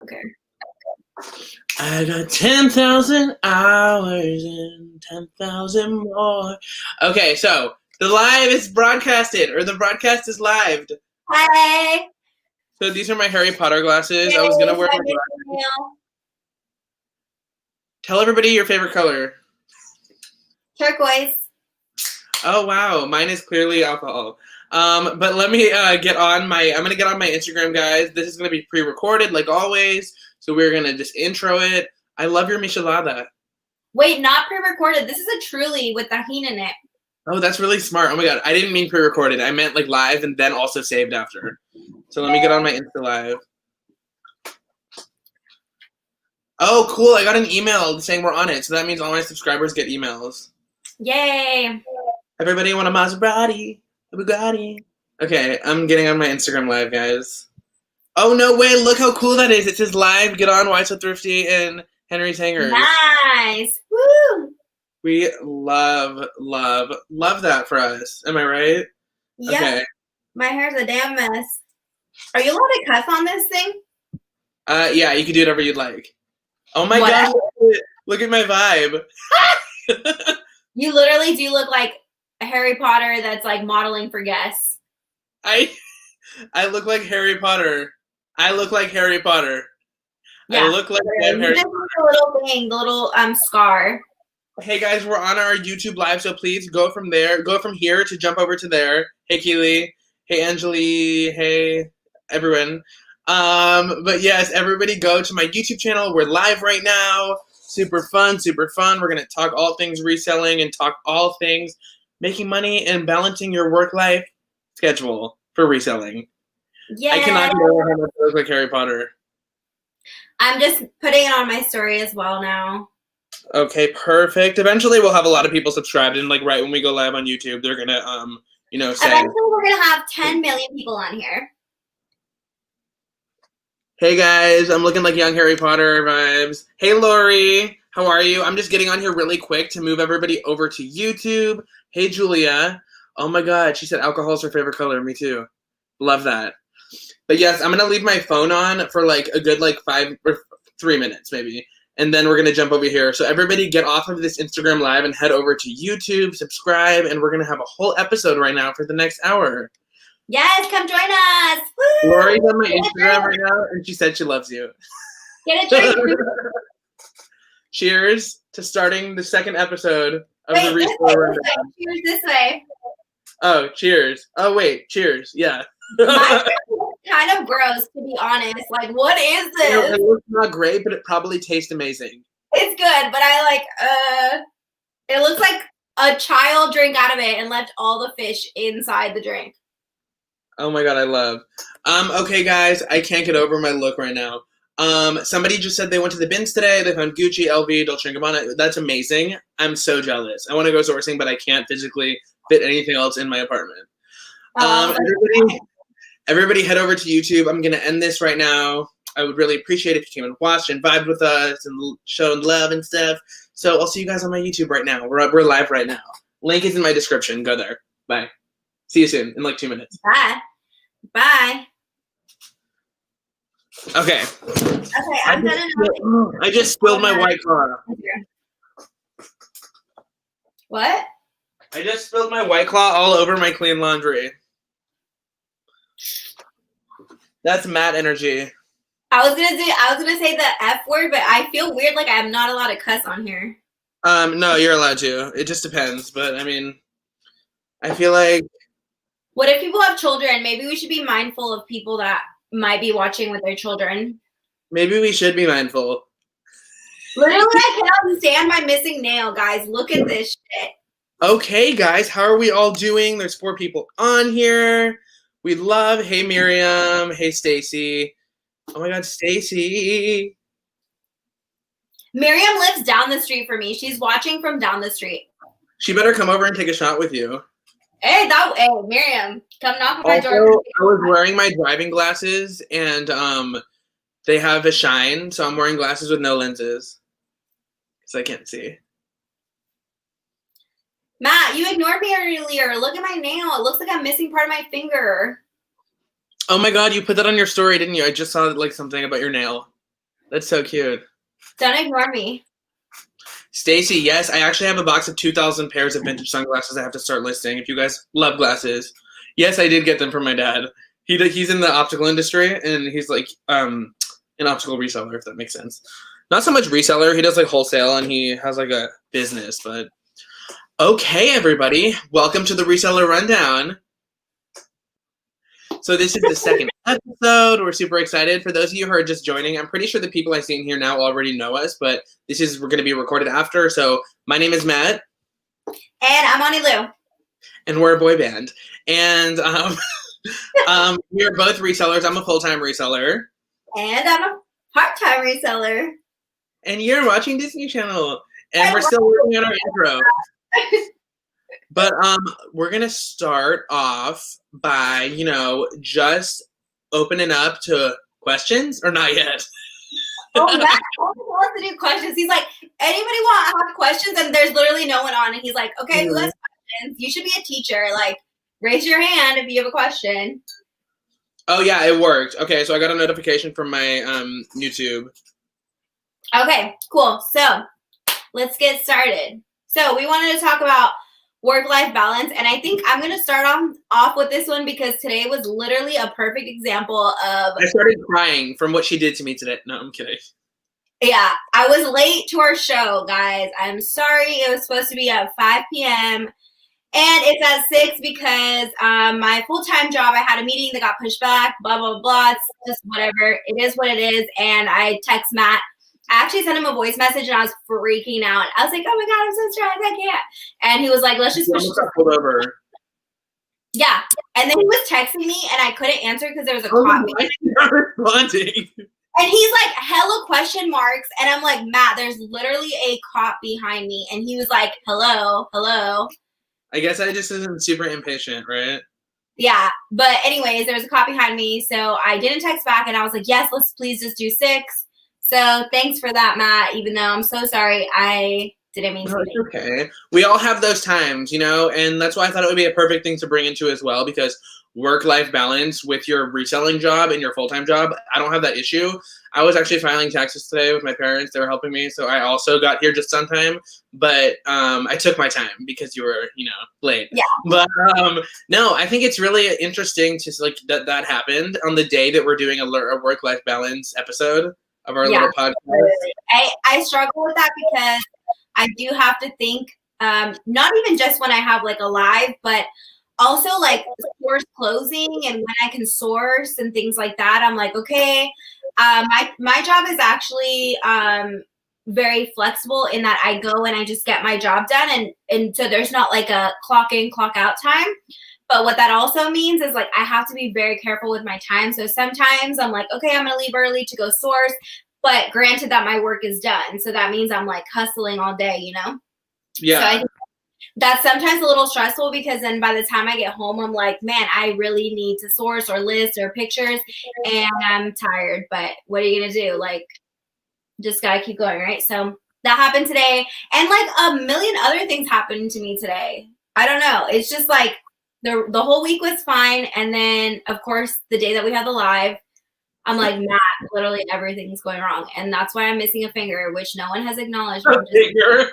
Okay. I got 10,000 hours and 10,000 more. Okay, so the live is broadcasted, or the broadcast is live. Hi. So these are my Harry Potter glasses. Yay, I was gonna wear my my big glasses. nail. Tell everybody your favorite color. Turquoise. Oh wow, mine is clearly alcohol. But let me get on my. I'm gonna get on my Instagram, guys. This is gonna be pre-recorded, like always. So we're gonna just intro it. I love your michelada. Wait, not pre-recorded. This is a truly with tahini in it. Oh, that's really smart. Oh my god, I didn't mean pre-recorded. I meant like live and then also saved after. So let me get on my Insta live. Oh, cool! I got an email saying we're on it, so that means all my subscribers get emails. Yay! Everybody want a Maserati? A Bugatti? Okay, I'm getting on my Instagram live, guys. Oh no way! Look how cool that is. It says live. Get on. Why So Thrifty and Henry's Hangers. Nice. Woo! We love that for us. Am I right? Yep. Okay. My hair's a damn mess. Are you allowed to cuss on this thing? Yeah, you can do whatever you'd like. Oh my Whatever. gosh! Look at my vibe. You literally do look like a Harry Potter that's like modeling for guests. I look like Harry Potter. I look like Harry Potter. Yeah, I look like I'm Harry Potter. The little thing, the little scar. Hey guys, we're on our YouTube live, so please go from there. Go from here to jump over to there. Hey Keely. Hey Angeli. Hey everyone. But yes, everybody go to my YouTube channel. We're live right now. Super fun, super fun. We're gonna talk all things reselling and talk all things making money and balancing your work-life schedule for reselling. Yeah. I cannot get over how much I look like Harry Potter. I'm just putting it on my story as well now. Okay, perfect. Eventually we'll have a lot of people subscribed, and like right when we go live on YouTube, they're gonna say eventually we're gonna have 10 million people on here. Hey guys, I'm looking like young Harry Potter vibes. Hey Lori, how are you? I'm just getting on here really quick to move everybody over to YouTube. Hey Julia. Oh my god, she said alcohol is her favorite color. Me too. Love that. But yes, I'm gonna leave my phone on for like a good 5 or 3 minutes maybe. And then we're gonna jump over here. So everybody get off of this Instagram live and head over to YouTube, subscribe, and we're gonna have a whole episode right now for the next hour. Yes, come join us. Woo! Lori's on my Instagram right now, and she said she loves you. Get a drink. Cheers to starting the second episode of the Reseller. Cheers this way. Oh, cheers. Oh, wait, cheers. Yeah. Kind of gross, to be honest. Like, what is this? It looks not great, but it probably tastes amazing. It's good, but it looks like a child drank out of it and left all the fish inside the drink. Oh my god, I love. Okay, guys, I can't get over my look right now. Somebody just said they went to the bins today. They found Gucci, LV, Dolce & Gabbana. That's amazing. I'm so jealous. I want to go sourcing, but I can't physically fit anything else in my apartment. Everybody head over to YouTube. I'm going to end this right now. I would really appreciate it if you came and watched and vibed with us and showed love and stuff. So I'll see you guys on my YouTube right now. We're live right now. Link is in my description. Go there. Bye. See you soon in 2 minutes. Bye. Bye. Okay. Okay, I'm done. I just spilled my White Claw. What? I just spilled my White Claw all over my clean laundry. That's mad energy. I was gonna say the F word, but I feel weird like I'm not allowed to cuss on here. No, you're allowed to. It just depends, but I mean, I feel like. What if people have children? Maybe we should be mindful of people that might be watching with their children. Maybe we should be mindful. Literally, I cannot stand my missing nail, guys. Look at this shit. Okay, guys, how are we all doing? There's 4 people on here. We love. Hey, Miriam. Hey, Stacy. Oh my God, Stacy. Miriam lives down the street from me. She's watching from down the street. She better come over and take a shot with you. Hey, Miriam, come knock on my door. I was wearing my driving glasses, and they have a shine, so I'm wearing glasses with no lenses because I can't see. Matt, you ignored me earlier. Look at my nail. It looks like I'm missing part of my finger. Oh my God, you put that on your story, didn't you? I just saw something about your nail. That's so cute. Don't ignore me. Stacy, yes, I actually have a box of 2,000 pairs of vintage sunglasses I have to start listing. If you guys love glasses, yes, I did get them from my dad. He's in the optical industry, and he's like an optical reseller, if that makes sense. Not so much reseller. He does like wholesale, and he has like a business. But okay, everybody, welcome to the Reseller Rundown. So this is the second episode. We're super excited. For those of you who are just joining, I'm pretty sure the people I see in here now already know us, but we're going to be recorded after. So my name is Matt. And I'm Anylu. And we're a boy band. And we are both resellers. I'm a full-time reseller. And I'm a part-time reseller. And you're watching Disney Channel. And we're still working on our intro. But we're going to start off by, just opening up to questions, or not yet? Oh, Matt wants to do questions. He's like, anybody want to have questions? And there's literally no one on. And he's like, okay, who has questions? You should be a teacher. Like, raise your hand if you have a question. Oh, yeah, it worked. Okay, so I got a notification from my YouTube. Okay, cool. So let's get started. So we wanted to talk about work-life balance, and I think I'm going to start off with this one because today was literally a perfect example of... I started crying from what she did to me today. No, I'm kidding. Yeah, I was late to our show, guys. I'm sorry. It was supposed to be at 5 p.m., and it's at 6 because my full-time job, I had a meeting that got pushed back, blah, blah, blah. It's just whatever. It is what it is, and I text Matt. I actually sent him a voice message, and I was freaking out. I was like, oh, my God, I'm so stressed. I can't. And he was like, let's just push it. Pulled over. Yeah. And then he was texting me, and I couldn't answer because there was a cop. Not responding. And he's like, hella question marks. And I'm like, Matt, there's literally a cop behind me. And he was like, hello, hello. I guess I just isn't super impatient, right? Yeah. But anyways, there was a cop behind me. So I didn't text back, and I was like, yes, let's please just do 6. So thanks for that, Matt, even though I'm so sorry. I didn't mean to. No, it's okay. We all have those times, and that's why I thought it would be a perfect thing to bring into as well, because work-life balance with your reselling job and your full-time job, I don't have that issue. I was actually filing taxes today with my parents. They were helping me, so I also got here just on time, but I took my time because you were, late. Yeah. But no, I think it's really interesting to that happened on the day that we're doing a work-life balance episode of our little podcast. I struggle with that because I do have to think, not even just when I have like a live, but also like source closing and when I can source and things like that. I'm like, okay, my job is actually very flexible in that I go and I just get my job done, and so there's not like a clock in, clock out time. But what that also means is like I have to be very careful with my time. So sometimes I'm like, okay, I'm going to leave early to go source. But granted that my work is done. So that means I'm like hustling all day, Yeah. So I think that's sometimes a little stressful because then by the time I get home, I'm like, man, I really need to source or list or pictures. And I'm tired. But what are you going to do? Like, just got to keep going, right? So that happened today. And like a million other things happened to me today. I don't know. It's just like, the whole week was fine, and then of course the day that we had the live, I'm like, Matt, literally everything's going wrong, and that's why I'm missing a finger, which no one has acknowledged. Finger.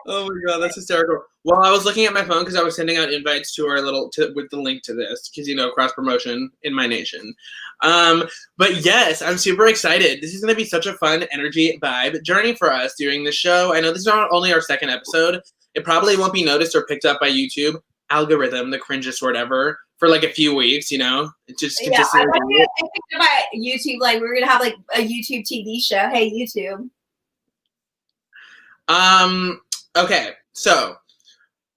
Oh my God, that's hysterical. Well, I was looking at my phone because I was sending out invites to our with the link to this because cross promotion in my nation. But yes, I'm super excited. This is going to be such a fun energy vibe journey for us doing this show. I know this is not only our second episode. It probably won't be noticed or picked up by YouTube algorithm, the cringest word ever, for like a few weeks. It just I picked up by YouTube. Like we're gonna have like a YouTube TV show. Hey, YouTube. Okay, so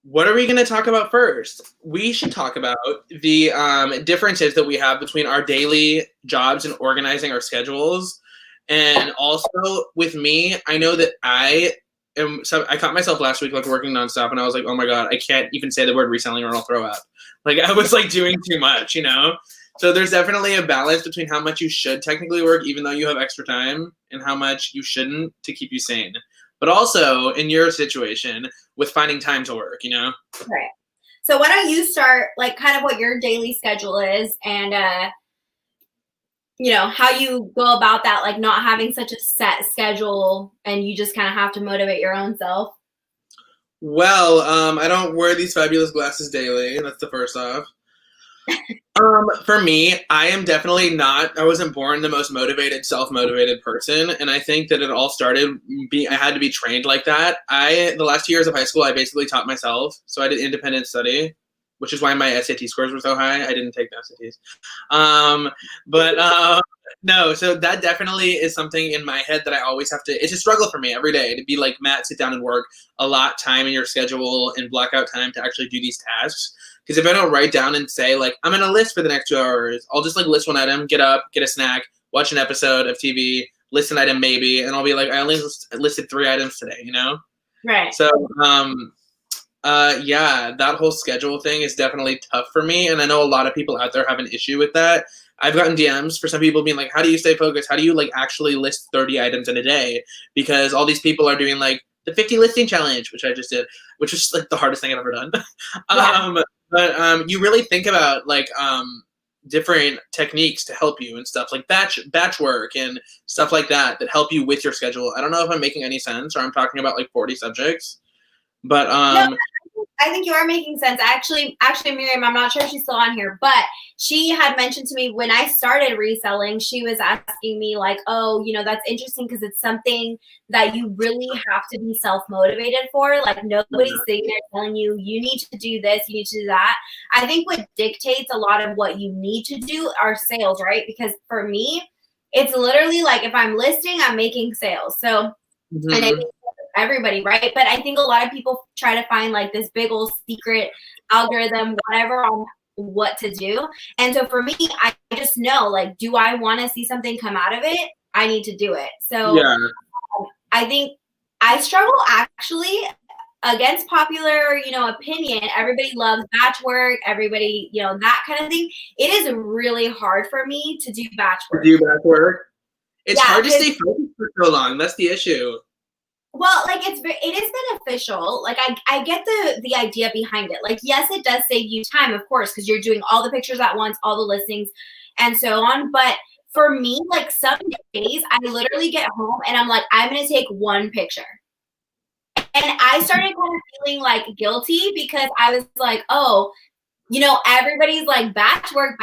what are we going to talk about first? We should talk about the differences that we have between our daily jobs and organizing our schedules. And also with me, I know that I caught myself last week like working nonstop, and I was like, oh my God, I can't even say the word reselling or I'll throw up. Like I was like doing too much, So there's definitely a balance between how much you should technically work, even though you have extra time, and how much you shouldn't to keep you sane. But also in your situation with finding time to work, Right. So why don't you start like kind of what your daily schedule is, and how you go about that, like not having such a set schedule and you just kind of have to motivate your own self? Well, I don't wear these fabulous glasses daily. That's the first off. For me, I am definitely not. I wasn't born the most motivated, self-motivated person, and I think that it all started. I had to be trained like that. The last 2 years of high school, I basically taught myself. So I did independent study, which is why my SAT scores were so high. I didn't take the SATs, but no. So that definitely is something in my head that I always have to. It's a struggle for me every day to be like, Matt, sit down and work a lot time in your schedule and block out time to actually do these tasks. Because if I don't write down and say, like, I'm going to list for the next 2 hours, I'll just, like, list one item, get up, get a snack, watch an episode of TV, list an item maybe, and I'll be like, I only listed 3 items today, you know? Right. So, yeah, that whole schedule thing is definitely tough for me, and I know a lot of people out there have an issue with that. I've gotten DMs for some people being like, how do you stay focused? How do you, like, actually list 30 items in a day? Because all these people are doing, like, the 50 listing challenge, which I just did, which was, like, the hardest thing I've ever done. Yeah. But you really think about like different techniques to help you and stuff like batch work and stuff like that help you with your schedule. I don't know if I'm making any sense or I'm talking about like 40 subjects, but No, I think you are making sense. Actually, Miriam, I'm not sure if she's still on here, but she had mentioned to me when I started reselling, she was asking me like, oh, that's interesting because it's something that you really have to be self-motivated for. Like nobody's sitting there telling you, you need to do this, you need to do that. I think what dictates a lot of what you need to do are sales, right? Because for me, it's literally like if I'm listing, I'm making sales. So, and I think everybody, right? But I think a lot of people try to find like this big old secret algorithm, whatever, on what to do. And so for me, I just know, like, do I want to see something come out of it? I need to do it. So yeah. I think I struggle actually against popular, opinion. Everybody loves batch work. Everybody, that kind of thing. It is really hard for me to do batch work. It's hard to stay focused for so long. That's the issue. Well, like it is beneficial. Like I get the idea behind it. Like, yes, it does save you time, of course, because you're doing all the pictures at once, all the listings and so on. But for me, like some days I literally get home and I'm like, I'm going to take one picture. And I started kind of feeling like guilty because I was like, oh, everybody's like batch work,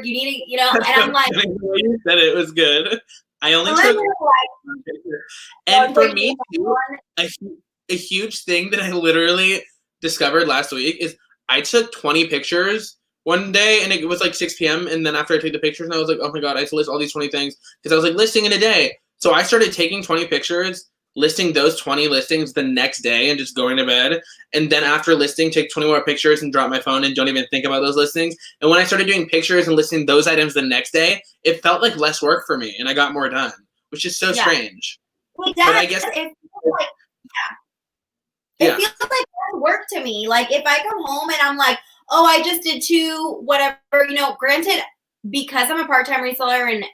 you need to, and I'm like, you said it was good. I only took one picture. And for me, too, a huge thing that I literally discovered last week is I took 20 pictures one day, and it was like 6 p.m. And then after I took the pictures, and I was like, oh my God, I have to list all these 20 things because I was like listing in a day. So I started taking 20 pictures, listing those 20 listings the next day and just going to bed. And then after listing, take 20 more pictures and drop my phone and don't even think about those listings. And when I started doing pictures and listing those items the next day, it felt like less work for me and I got more done, which is so strange. It does. But I guess it feels like, it feels like work to me. Like if I come home and I'm like, oh, I just did 2, whatever, granted, because I'm a part-time reseller and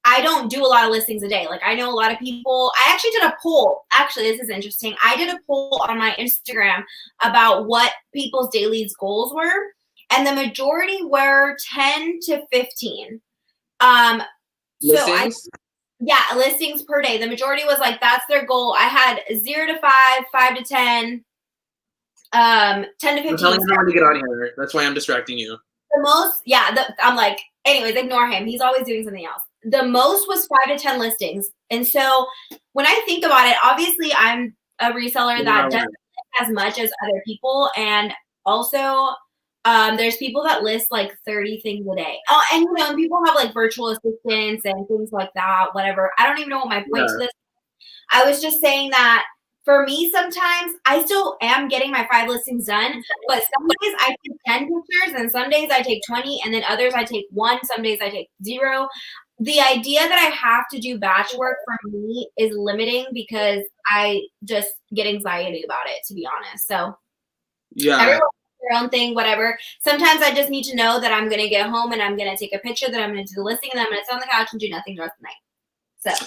I don't do a lot of listings a day. Like I know a lot of people, I actually did a poll. Actually, this is interesting. I did a poll on my Instagram about what people's daily goals were. And the majority were 10 to 15. Listings? Listings per day. The majority was like, that's their goal. I had 0 to 5, 5 to 10, 10 to 15. I'm telling everyone to get on here. That's why I'm distracting you. The most, I'm like, anyways, ignore him. He's always doing something else. The most was 5 to 10 listings. And so when I think about it, obviously I'm a reseller that doesn't list as much as other people. And also there's people that list like 30 things a day. Oh, and people have like virtual assistants and things like that, whatever. I don't even know what my point to this. I was just saying that for me, sometimes I still am getting my 5 listings done, but some days I take 10 pictures and some days I take 20 and then others I take 1, some days I take 0. The idea that I have to do batch work for me is limiting because I just get anxiety about it, to be honest. So everyone has their own thing, whatever. Sometimes I just need to know that I'm going to get home and I'm going to take a picture, that I'm going to do the listing, and then I'm going to sit on the couch and do nothing the rest of the night. So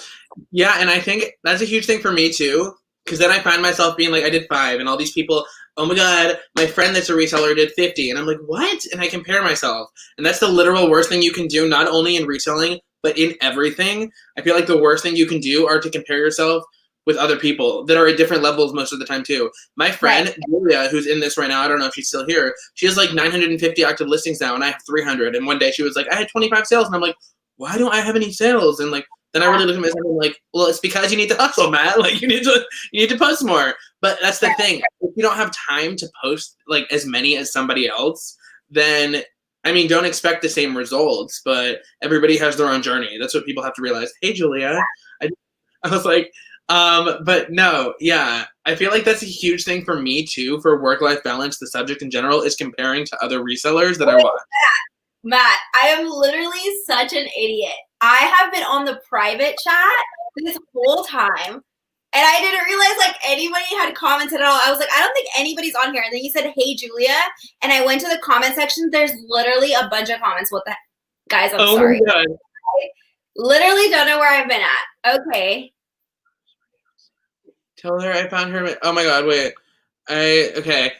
yeah, and I think that's a huge thing for me too. Because then I find myself being like, I did 5, and all these people, oh my God, my friend that's a reseller did 50. And I'm like, what? And I compare myself. And that's the literal worst thing you can do, not only in reselling, But in everything, I feel like the worst thing you can do are to compare yourself with other people that are at different levels most of the time too. My friend Julia, who's in this right now, I don't know if she's still here. She has like 950 active listings now, and I have 300. And one day she was like, "I had 25 sales," and I'm like, "Why don't I have any sales?" And like, then I really look at myself and I'm like, "Well, it's because you need to hustle, Matt. Like, you need to post more." But that's the thing. If you don't have time to post like as many as somebody else, then I mean, don't expect the same results. But everybody has their own journey. That's what people have to realize. Hey, Julia, I was like. But no, yeah, I feel like that's a huge thing for me too, for work-life balance. The subject in general is comparing to other resellers that I watch. Matt, I am literally such an idiot. I have been on the private chat this whole time, and I didn't realize like anybody had commented at all. I was like, I don't think anybody's on here. And then you said, "Hey, Julia," and I went to the comment section. There's literally a bunch of comments. What the guys? I'm sorry. My God. I literally don't know where I've been at. Okay. Tell her I found her. Oh my God, wait. Okay.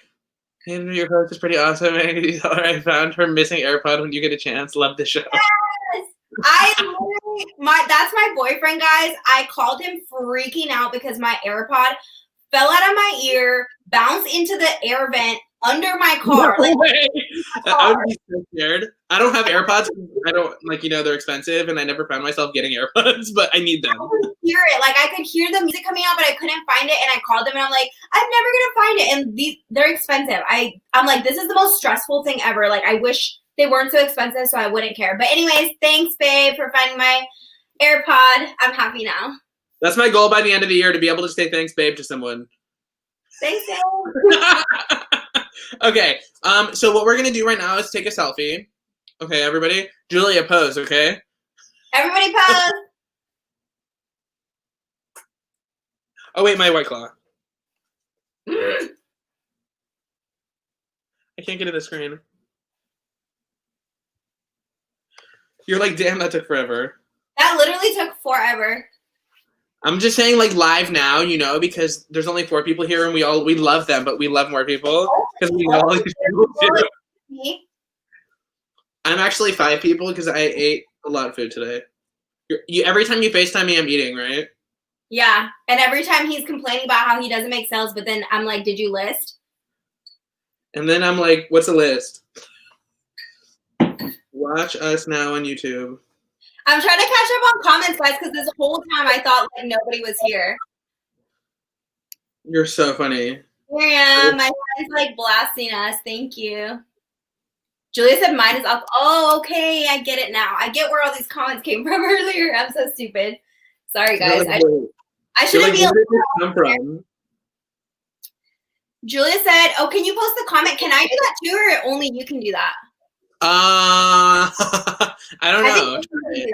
Hey, your post is pretty awesome. And tell her I found her missing AirPod when you get a chance. Love the show. Yes. I literally, that's my boyfriend, guys. I called him freaking out because my AirPod fell out of my ear, bounced into the air vent under my car. No way. I would be so scared. I don't have AirPods. I don't they're expensive, and I never found myself getting AirPods, but I need them. I could hear it. Like I could hear the music coming out, but I couldn't find it. And I called them, and I'm like, I'm never gonna find it. And they're expensive. I'm like, this is the most stressful thing ever. Like I wish they weren't so expensive, so I wouldn't care. But anyways, thanks, babe, for finding my AirPod. I'm happy now. That's my goal by the end of the year, to be able to say thanks, babe, to someone. Thanks, babe. Okay, so what we're gonna do right now is take a selfie. Okay, everybody, Julia, pose. Okay. Everybody pose. Oh wait, my White Claw. I can't get to the screen. You're like, damn, that took forever. That literally took forever. I'm just saying, like, live now, because there's only 4 people here, and we love them, but we love more people because we know all these people too. I'm actually 5 people because I ate a lot of food today. Every time you FaceTime me, I'm eating, right? Yeah, and every time he's complaining about how he doesn't make sales, but then I'm like, did you list? And then I'm like, what's a list? Watch us now on YouTube. I'm trying to catch up on comments, guys, because this whole time I thought like nobody was here. You're so funny. Yeah, my friend's like blasting us. Thank you. Julia said mine is up. Oh, okay, I get it now. I get where all these comments came from earlier. I'm so stupid. Sorry, guys. I shouldn't be. Where did this come from? Julia said, "Oh, can you post the comment? Can I do that too, or only you can do that?" I don't know. Do you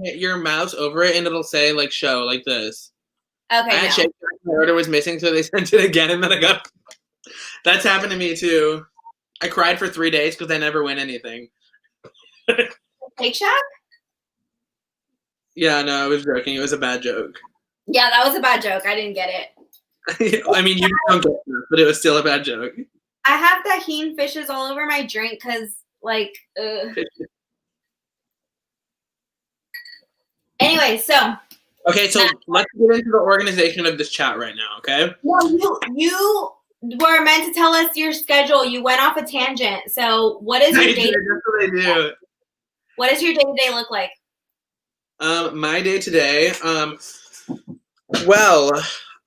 hit your mouse over it and it'll say like show like this. Okay. I checked my order was missing, so they sent it again, and then I got. That's happened to me too. I cried for 3 days because I never win anything. Shake Shack? Yeah, no, I was joking. It was a bad joke. Yeah, that was a bad joke. I didn't get it. I mean, you don't get it, but it was still a bad joke. I have tahini fishes all over my drink because, like, Anyway, so. Okay, so let's get into the organization of this chat right now, okay? Well, you were meant to tell us your schedule. You went off a tangent. So what is your day? That's what I do. What does your day-to-day look like? My day today, well,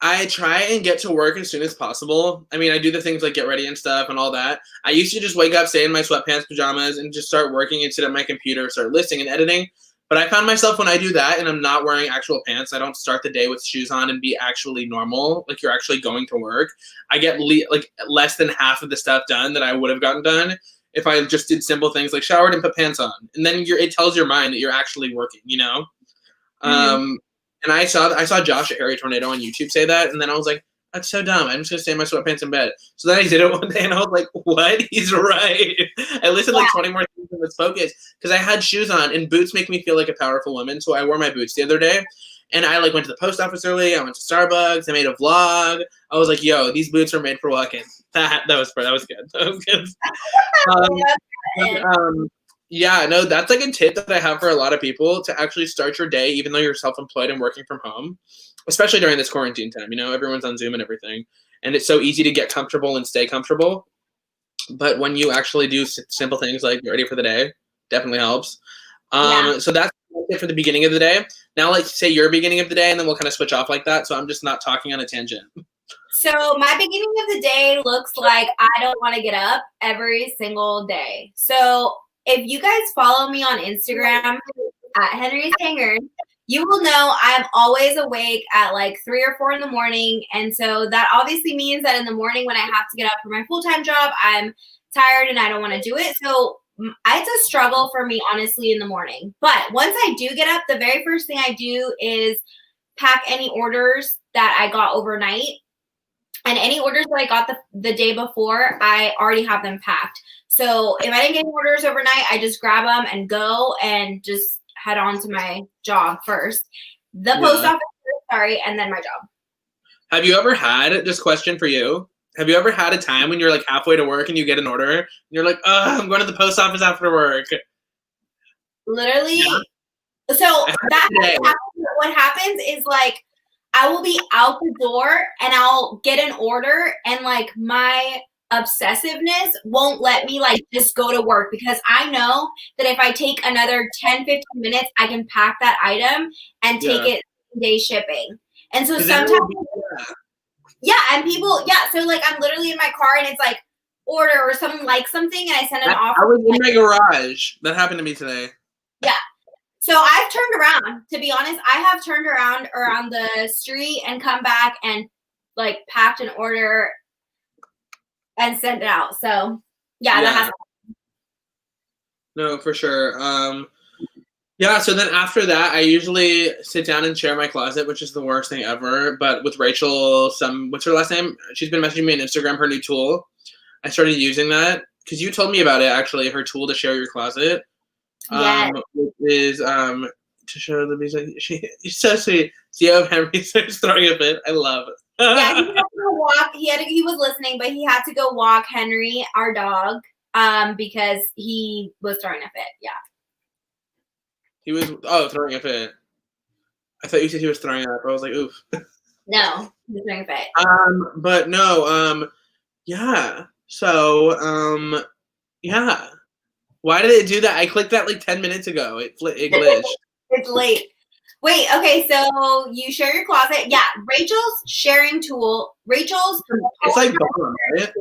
I try and get to work as soon as possible. I mean, I do the things like get ready and stuff and all that. I used to just wake up, stay in my sweatpants, pajamas, and just start working and sit at my computer, start listing and editing. But I found myself when I do that and I'm not wearing actual pants, I don't start the day with shoes on and be actually normal, like you're actually going to work. I get less than half of the stuff done that I would have gotten done if I just did simple things like showered and put pants on. And then it tells your mind that you're actually working, Mm-hmm. And I saw Josh at Harry Tornado on YouTube say that, and then I was like, that's so dumb. I'm just going to stay in my sweatpants in bed. So then I did it one day, and I was like, what? He's right. I listened like 20 more things and was focused because I had shoes on, and boots make me feel like a powerful woman. So I wore my boots the other day, and I went to the post office early. I went to Starbucks. I made a vlog. I was like, yo, these boots are made for walking. That was good. That was good. Yeah, no, that's like a tip that I have for a lot of people to actually start your day, even though you're self-employed and working from home, especially during this quarantine time. Everyone's on Zoom and everything, and it's so easy to get comfortable and stay comfortable. But when you actually do simple things like get ready for the day, definitely helps. Yeah. So that's it for the beginning of the day. Now, like, say your beginning of the day, and then we'll kind of switch off like that. So I'm just not talking on a tangent. So my beginning of the day looks like I don't want to get up every single day. So if you guys follow me on Instagram at Henry's Hanger, you will know I'm always awake at like 3 or 4 in the morning. And so that obviously means that in the morning when I have to get up for my full-time job, I'm tired and I don't want to do it. So it's a struggle for me, honestly, in the morning. But once I do get up, the very first thing I do is pack any orders that I got overnight. And any orders that I got the day before, I already have them packed. So if I didn't get any orders overnight, I just grab them and go and just head on to my job first. The post office first, sorry, and then my job. Have you ever had, this question for you, have you ever had a time when you're like halfway to work and you get an order and you're like, oh, I'm going to the post office after work? Literally. Yeah. So what happens is like, I will be out the door and I'll get an order and like my obsessiveness won't let me like just go to work because I know that if I take another 10, 15 minutes, I can pack that item and take it day shipping. And so sometimes, and people, so like I'm literally in my car and it's like order or someone likes something and I send an offer. I was in my garage. That happened to me today. Yeah. So I've turned around, to be honest, I have turned around the street and come back and like packed an order and sent it out. So that has. No, for sure. So then after that, I usually sit down and share my closet, which is the worst thing ever. But with Rachel, what's her last name? She's been messaging me on Instagram, her new tool. I started using that because you told me about it, actually, her tool to share your closet. Yes. Is to show the music. She's so sweet. CEO of Henry starts throwing a fit. I love it. Yeah, he had to go walk. He was listening, but he had to go walk Henry, our dog, because he was throwing a fit. Yeah. He was throwing a fit. I thought you said he was throwing up. I was like, oof. No, he was throwing a fit. But no, yeah. So, yeah. Why did it do that? I clicked that like 10 minutes ago. It glitched. It's late. Wait, okay, so you share your closet. Yeah, Rachel's sharing tool. It's like bomb, right?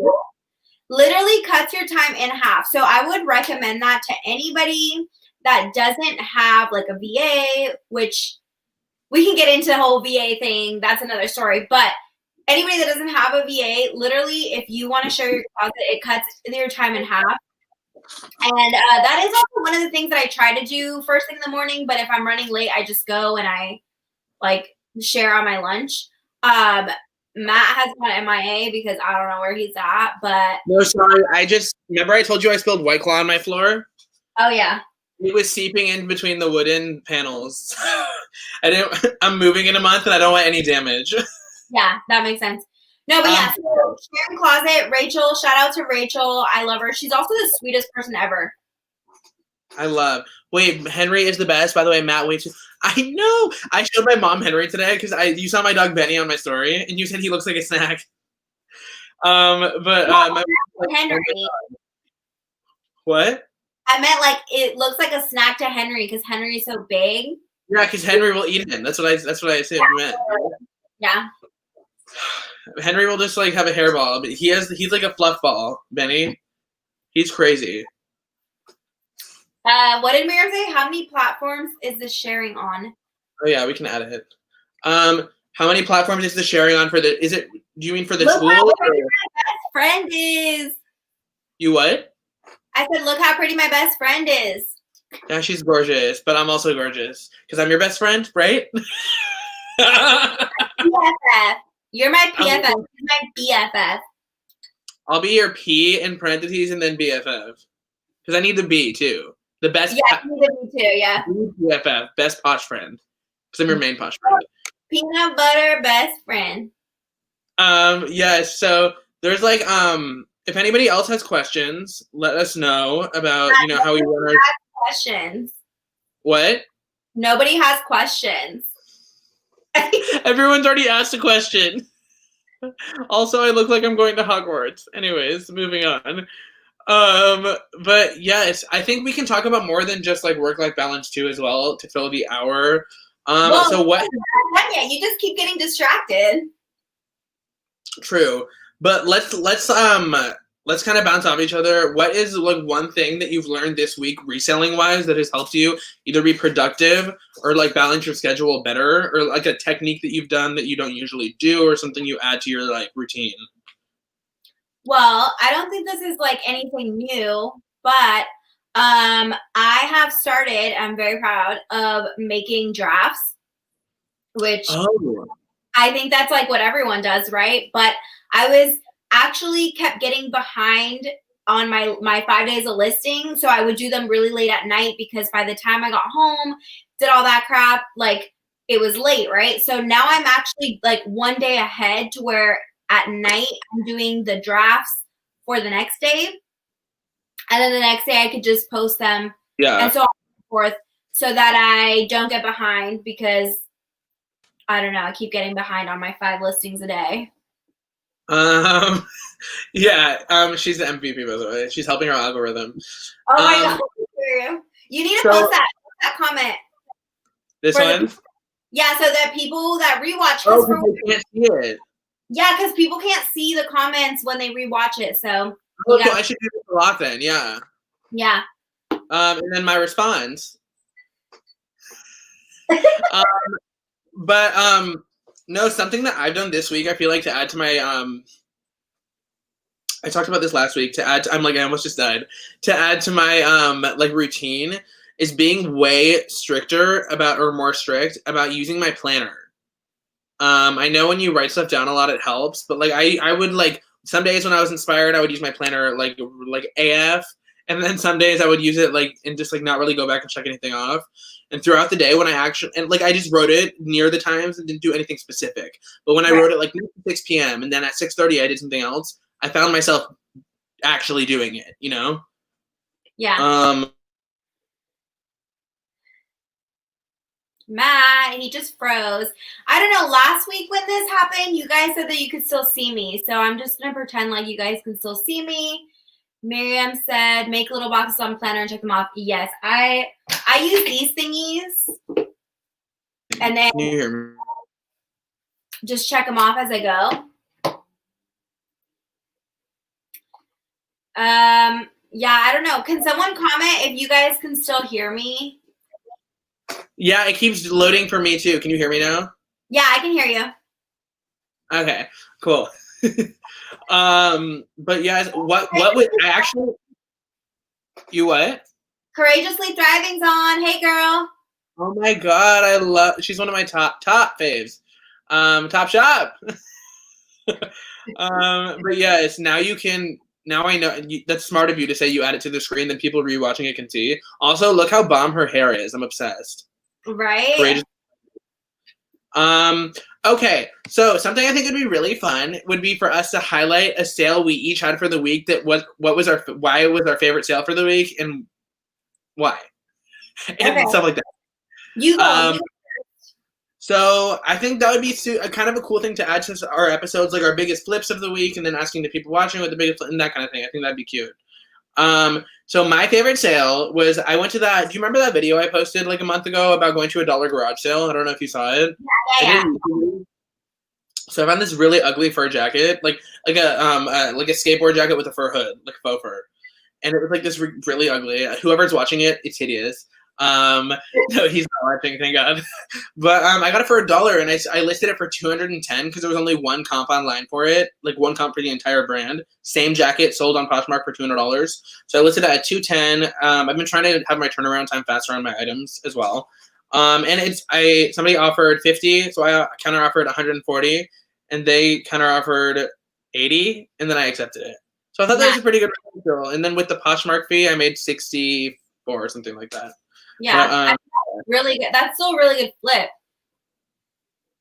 Literally cuts your time in half. So I would recommend that to anybody that doesn't have like a VA, which we can get into the whole VA thing. That's another story. But anybody that doesn't have a VA, literally, if you want to share your closet, it cuts your time in half. And that is also one of the things that I try to do first thing in the morning. But if I'm running late, I just go and I like share on my lunch. Matt has gone MIA because I don't know where he's at. But no, sorry. Remember I told you I spilled White Claw on my floor? Oh yeah. It was seeping in between the wooden panels. I'm moving in a month and I don't want any damage. Yeah, that makes sense. No, but yeah, so sharing closet, Rachel, shout out to Rachel. I love her. She's also the sweetest person ever. Wait, Henry is the best. By the way, Matt, I know. I showed my mom Henry today because you saw my dog Benny on my story and you said he looks like a snack. Henry. What? I meant like it looks like a snack to Henry because Henry's so big. Yeah, because Henry will eat him. That's what I said. Yeah. Henry will just like have a hairball, but he's like a fluff ball, Benny. He's crazy. What did Miriam say? How many platforms is this sharing on? Oh yeah, we can add it. How many platforms is the sharing on for the? Do you mean for the tool? Look how pretty my best friend is. You what? I said, look how pretty my best friend is. Yeah, she's gorgeous, but I'm also gorgeous because I'm your best friend, right? BFF. You're my PFF. You're my BFF. I'll be your P in parentheses and then BFF because I need the B too. The best. Yeah, I need the B too. Yeah. BFF, best posh friend, because I'm your main posh friend. Peanut butter best friend. Yeah. So there's like if anybody else has questions, let us know about, how we run our... Questions. What? Nobody has questions. Everyone's already asked a question. Also, I look like I'm going to Hogwarts. Anyways, moving on. But yes, I think we can talk about more than just like work-life balance too, as well, to fill the hour. So what? You just keep getting distracted. True, but let's kind of bounce off each other. What is like one thing that you've learned this week, reselling wise, that has helped you either be productive or like balance your schedule better, or like a technique that you've done that you don't usually do, or something you add to your like routine? Well, I don't think this is like anything new, but I have started, I'm very proud of making drafts, which I think that's like what everyone does, right? But I was actually kept getting behind on my 5 days of listing. So I would do them really late at night because by the time I got home, did all that crap, like it was late, right? So now I'm actually like 1 day ahead to where at night I'm doing the drafts for the next day. And then the next day I could just post them. Yeah. And so on and so forth, so that I don't get behind, because I don't know, I keep getting behind on my 5 listings a day. Yeah, she's the MVP, by the way. She's helping our algorithm. Oh my God, you need to post that comment. This one? Yeah, so that people that rewatch. They can't see it. Yeah, because people can't see the comments when they rewatch it. So I should do this a lot then. Yeah. Yeah. And then my response. No, something that I've done this week, I feel like, to add to my I talked about this last week, I almost just died. To add to my like routine is being way more strict about using my planner. I know when you write stuff down a lot, it helps, but like I would like some days when I was inspired, I would use my planner like AF, and then some days I would use it like and just like not really go back and check anything off. And throughout the day when I I just wrote it near the times and didn't do anything specific. But when I wrote it like 6 p.m. and then at 6:30 I did something else, I found myself actually doing it, Yeah. Matt, he just froze. I don't know. Last week when this happened, you guys said that you could still see me. So I'm just going to pretend like you guys can still see me. Miriam said, make little boxes on planner and check them off. Yes, I use these thingies. And then just check them off as I go. Yeah, I don't know. Can someone comment if you guys can still hear me? Yeah, it keeps loading for me too. Can you hear me now? Yeah, I can hear you. Okay, cool. But yeah, what would I actually? You what? Courageously Thriving's on. Hey, girl. Oh my God, she's one of my top faves. Top shop. But yeah, it's now you can. Now I know that's smart of you to say you add it to the screen, then people rewatching it can see. Also, look how bomb her hair is. I'm obsessed. Right. Okay, so something I think would be really fun would be for us to highlight a sale we each had for the week that why it was our favorite sale for the week and why, and stuff like that. You go. So I think that would be kind of a cool thing to add to our episodes, like our biggest flips of the week, and then asking the people watching what the biggest and that kind of thing. I think that'd be cute. So my favorite sale was I went to that. Do you remember that video I posted like a month ago about going to a dollar garage sale? I don't know if you saw it. Yeah. So I found this really ugly fur jacket, like a skateboard jacket with a fur hood, like faux fur, and it was like this really ugly. Whoever's watching it, it's hideous. No, he's not watching, thank God. But I got it for $1, and I listed it for $210 because there was only one comp online for it, like one comp for the entire brand. Same jacket sold on Poshmark for $200. So I listed it at $210. I've been trying to have my turnaround time faster on my items as well. And somebody offered $50, so I counter offered $140, and they counter offered $80, and then I accepted it. So I thought that was a pretty good deal. And then with the Poshmark fee, I made $64 or something like that. Yeah, really good. That's still a really good flip.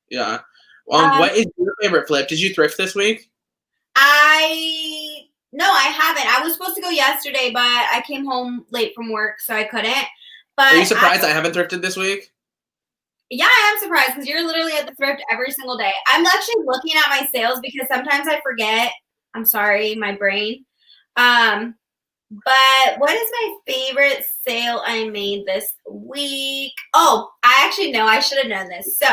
Yeah. What is your favorite flip? Did you thrift this week? No, No, I haven't. I was supposed to go yesterday, but I came home late from work, so I couldn't. But Are you surprised I haven't thrifted this week? yeah, I am surprised because you're literally at the thrift every single day. I'm actually looking at my sales because sometimes I forget. I'm sorry, my brain. But what is my favorite sale I made this week? Oh, I actually know. I should have known this. So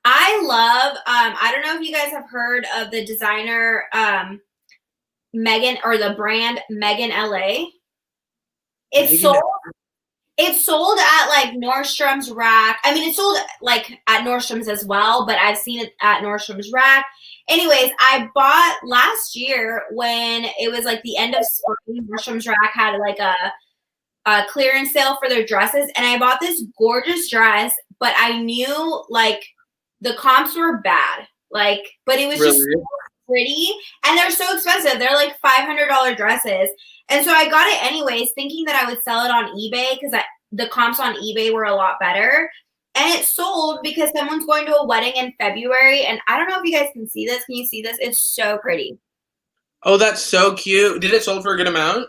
I love, I don't know if you guys have heard of the designer Megan or the brand Megan LA. It's sold at like Nordstrom's Rack. I mean, it's sold like at Nordstrom's as well, but I've seen it at Nordstrom's Rack. Anyways, I bought last year when it was like the end of spring. Nordstrom's Rack had like a clearance sale for their dresses, and I bought this gorgeous dress, but I knew like the comps were bad. Like, but it was just so pretty, and they're so expensive. They're like $500 dresses. And so I got it anyways, thinking that I would sell it on eBay because the comps on eBay were a lot better. And it sold because someone's going to a wedding in February. And I don't know if you guys can see this. Can you see this? It's so pretty. Oh, that's so cute. Did it sold for a good amount?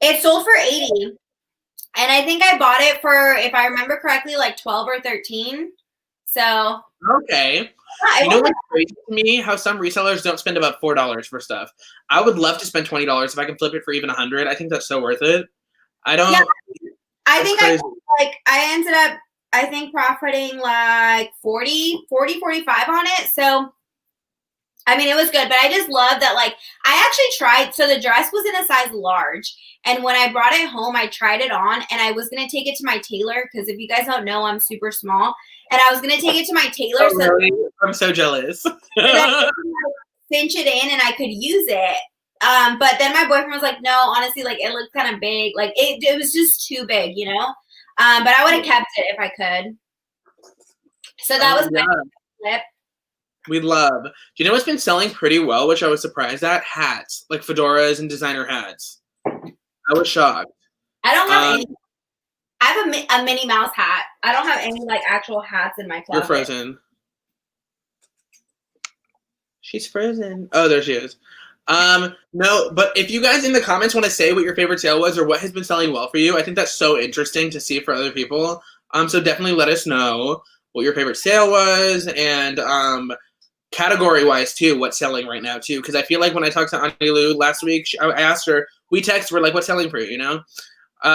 It sold for 80. And I think I bought it for, if I remember correctly, like 12 or 13. So. Okay. You know what's crazy to me? How some resellers don't spend about $4 for stuff. I would love to spend $20 if I can flip it for even $100. I think that's so worth it. I don't. Yeah, I think I ended up, I think, profiting like 40, 45 on it. So, I mean, it was good, but I just love that. Like, I actually tried. So the dress was in a size large. And when I brought it home, I tried it on and I was going to take it to my tailor. Because if you guys don't know, I'm super small. And I was going to take it to my tailor. Oh, really? I'm so jealous. So I could cinch it in and I could use it. But then my boyfriend was like, no, honestly, like it looked kind of big. Like it was just too big, you know? But I would have kept it if I could. So that was my flip. We love. Do you know what's been selling pretty well, which I was surprised at? Hats. Like fedoras and designer hats. I was shocked. I don't have any. I have a Minnie Mouse hat. I don't have any like actual hats in my closet. You're frozen. She's frozen. Oh, there she is. No, but if you guys in the comments want to say what your favorite sale was or what has been selling well for you, I think that's so interesting to see for other people. So definitely let us know what your favorite sale was and category-wise too, what's selling right now too. Because I feel like when I talked to Anylu last week, I asked her, we texted, we're like, what's selling for you, you know?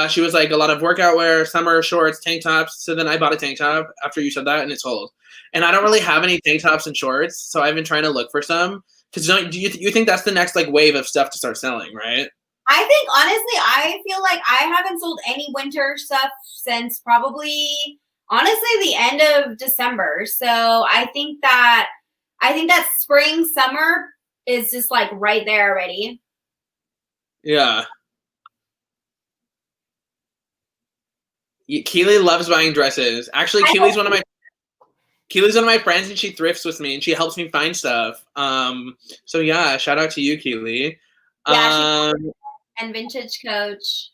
She was like, a lot of workout wear, summer shorts, tank tops. So then I bought a tank top after you said that, and it sold. And I don't really have any tank tops and shorts, so I've been trying to look for some. Because do you think that's the next like wave of stuff to start selling, right? I think honestly, I feel like I haven't sold any winter stuff since probably honestly the end of December. So I think that spring, summer is just like right there already. Yeah. Keely loves buying dresses. Actually, Keely's one of my friends, and she thrifts with me, and she helps me find stuff. So yeah, shout out to you, Keely. Yeah, and Vintage Coach.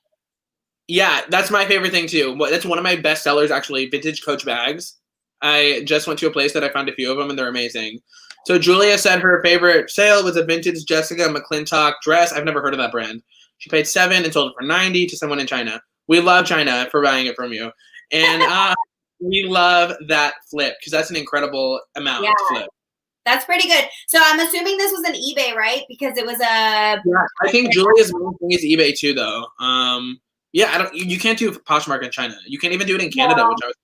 Yeah, that's my favorite thing too. That's one of my best sellers, actually. Vintage Coach bags. I just went to a place that I found a few of them, and they're amazing. So Julia said her favorite sale was a vintage Jessica McClintock dress. I've never heard of that brand. She paid $7 and sold it for $90 to someone in China. We love China for buying it from you. And we love that flip because that's an incredible amount to flip. That's pretty good. So I'm assuming this was an eBay, right? Because it was a. Yeah, I think Julia's main thing is eBay too, though. Yeah, you can't do Poshmark in China. You can't even do it in Canada, which I was.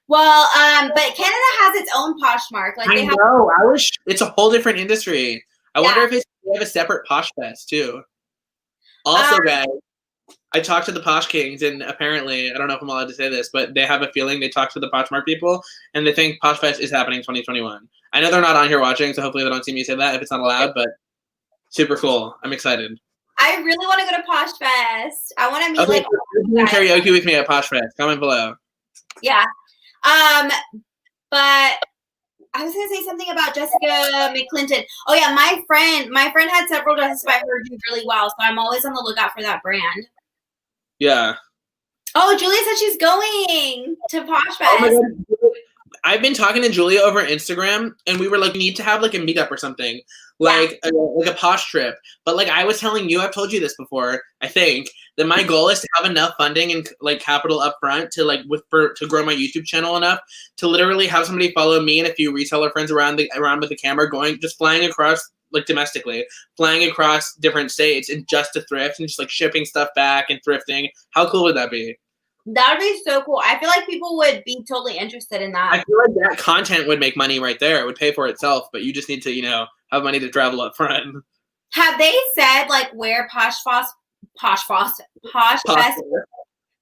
Well, but Canada has its own Poshmark. Like I know. It's a whole different industry. I wonder if they have a separate Posh Fest too. Also, guys, I talked to the Posh Kings, and apparently, I don't know if I'm allowed to say this, but they have a feeling they talked to the Poshmark people, and they think Posh Fest is happening 2021. I know they're not on here watching, so hopefully they don't see me say that if it's not allowed, but super cool. I'm excited. I really want to go to Posh Fest. I want to meet karaoke with me at Posh Fest. Comment below. Yeah. But I was gonna say something about Jessica McClinton. Oh yeah, my friend had several dresses by her do really well, so I'm always on the lookout for that brand. Yeah. Oh, Julia said she's going to Posh Fest. Oh my God. I've been talking to Julia over Instagram, and we were like, we need to have like a meetup or something. like a posh trip. But like I was telling you, I've told you this before, I think, that my goal is to have enough funding and like capital up front to like to grow my YouTube channel enough to literally have somebody follow me and a few reseller friends around with the camera, just flying across, like domestically, flying across different states and just to thrift and just like shipping stuff back and thrifting. How cool would that be? That would be so cool. I feel like people would be totally interested in that. I feel like that content would make money right there. It would pay for itself, but you just need to, have money to travel up front. Have they said like where Posh Fest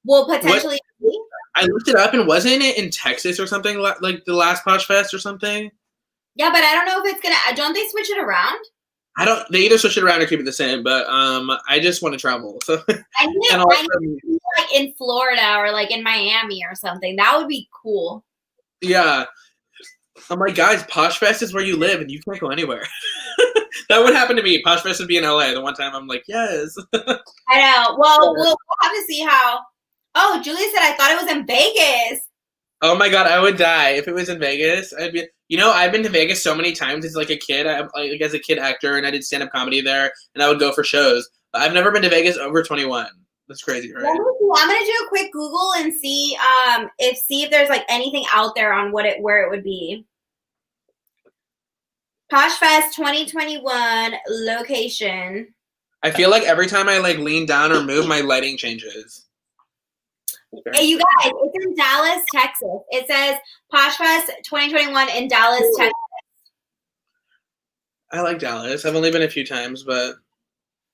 will potentially be? I looked it up, and wasn't it in Texas or something, like the last Posh Fest or something? Yeah, but I don't know if it's gonna. Don't they switch it around? They either switch it around or keep it the same. But I just want to travel. So I need to be like in Florida or like in Miami or something. That would be cool. Yeah. I'm like, guys, Posh Fest is where you live, and you can't go anywhere. That would happen to me. Posh Fest would be in LA. The one time I'm like, yes. I know. Well, we'll have to see how. Oh, Julie said I thought it was in Vegas. Oh my god, I would die if it was in Vegas. I'd be. I've been to Vegas so many times as like a kid. Like as a kid actor, and I did stand-up comedy there, and I would go for shows. I've never been to Vegas over 21. That's crazy, right? I'm gonna do a quick Google and see if there's like anything out there on where it would be. Posh Fest 2021 location. I feel like every time I like lean down or move, my lighting changes. Hey, you guys, it's in Dallas, Texas. It says Posh Fest 2021 in Dallas, Texas. I like Dallas. I've only been a few times, but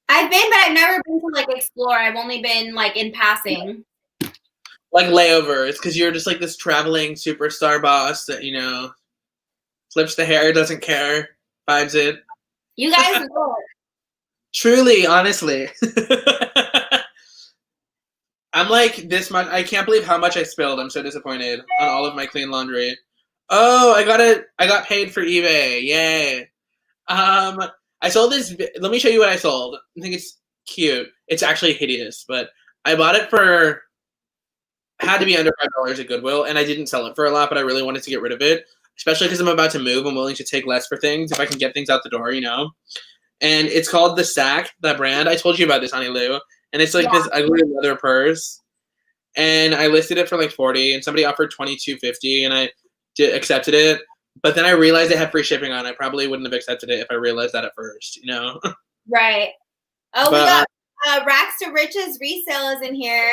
I've been, but I've never been to like explore. I've only been like in passing. Like layovers, because you're just like this traveling superstar boss that flips the hair, doesn't care, vibes it. You guys know. Truly, honestly. I'm like this much. I can't believe how much I spilled. I'm so disappointed on all of my clean laundry. Oh, I got paid for eBay. Yay. I sold this. Let me show you what I sold. I think it's cute. It's actually hideous, but I bought it had to be under $5 at Goodwill, and I didn't sell it for a lot, but I really wanted to get rid of it, especially because I'm about to move. I'm willing to take less for things if I can get things out the door, And it's called The Sack, that brand. I told you about this, Anylu. And it's like this ugly leather purse. And I listed it for like $40, and somebody offered $22.50, and I accepted it. But then I realized it had free shipping on it. I probably wouldn't have accepted it if I realized that at first, Right. Oh, we got Racks to Riches Resale is in here.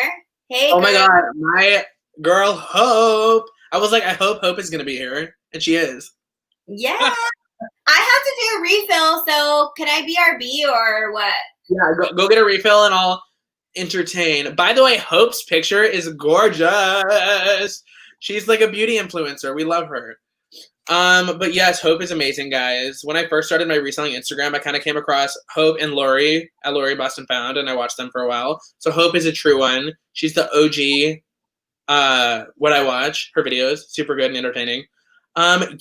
Hey, oh my god, my girl Hope. I was like, I hope Hope is going to be here. And she is. Yeah. I have to do a refill, so can I BRB or what? Yeah, go get a refill and I'll entertain. By the way, Hope's picture is gorgeous. She's like a beauty influencer. We love her. But yes, Hope is amazing, guys. When I first started my reselling Instagram, I kind of came across Hope and Lori at Lori Boston Found, and I watched them for a while. So Hope is a true one. She's the OG. What I watch, her videos, super good and entertaining.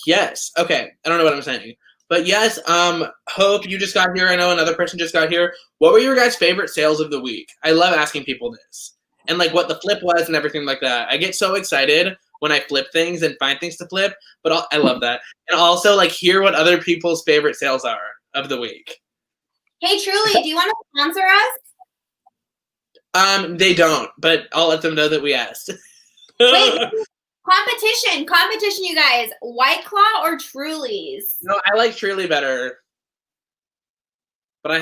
Yes. Okay. I don't know what I'm saying. But yes, Hope, you just got here. I know another person just got here. What were your guys' favorite sales of the week? I love asking people this. And like what the flip was and everything like that. I get so excited when I flip things and find things to flip, but I love that. And also like hear what other people's favorite sales are of the week. Hey, Truly, do you want to sponsor us? They don't, but I'll let them know that we asked. Wait, competition, you guys. White Claw or Truly's? No, I like Truly better. But I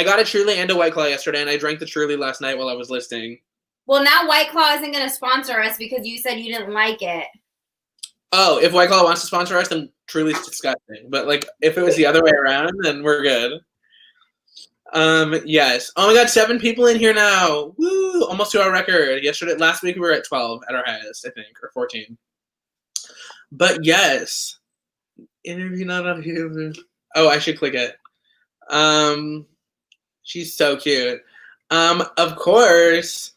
got a Truly and a White Claw yesterday, and I drank the Truly last night while I was listing. Well, now White Claw isn't going to sponsor us because you said you didn't like it. Oh, if White Claw wants to sponsor us, then Truly's disgusting. But like, if it was the other way around, then we're good. Yes. Oh my God, 7 people in here now. Woo! Almost to our record. Last week we were at 12 at our highest, I think, or 14. But yes. Interview not on here. Oh, I should click it. She's so cute. Of course,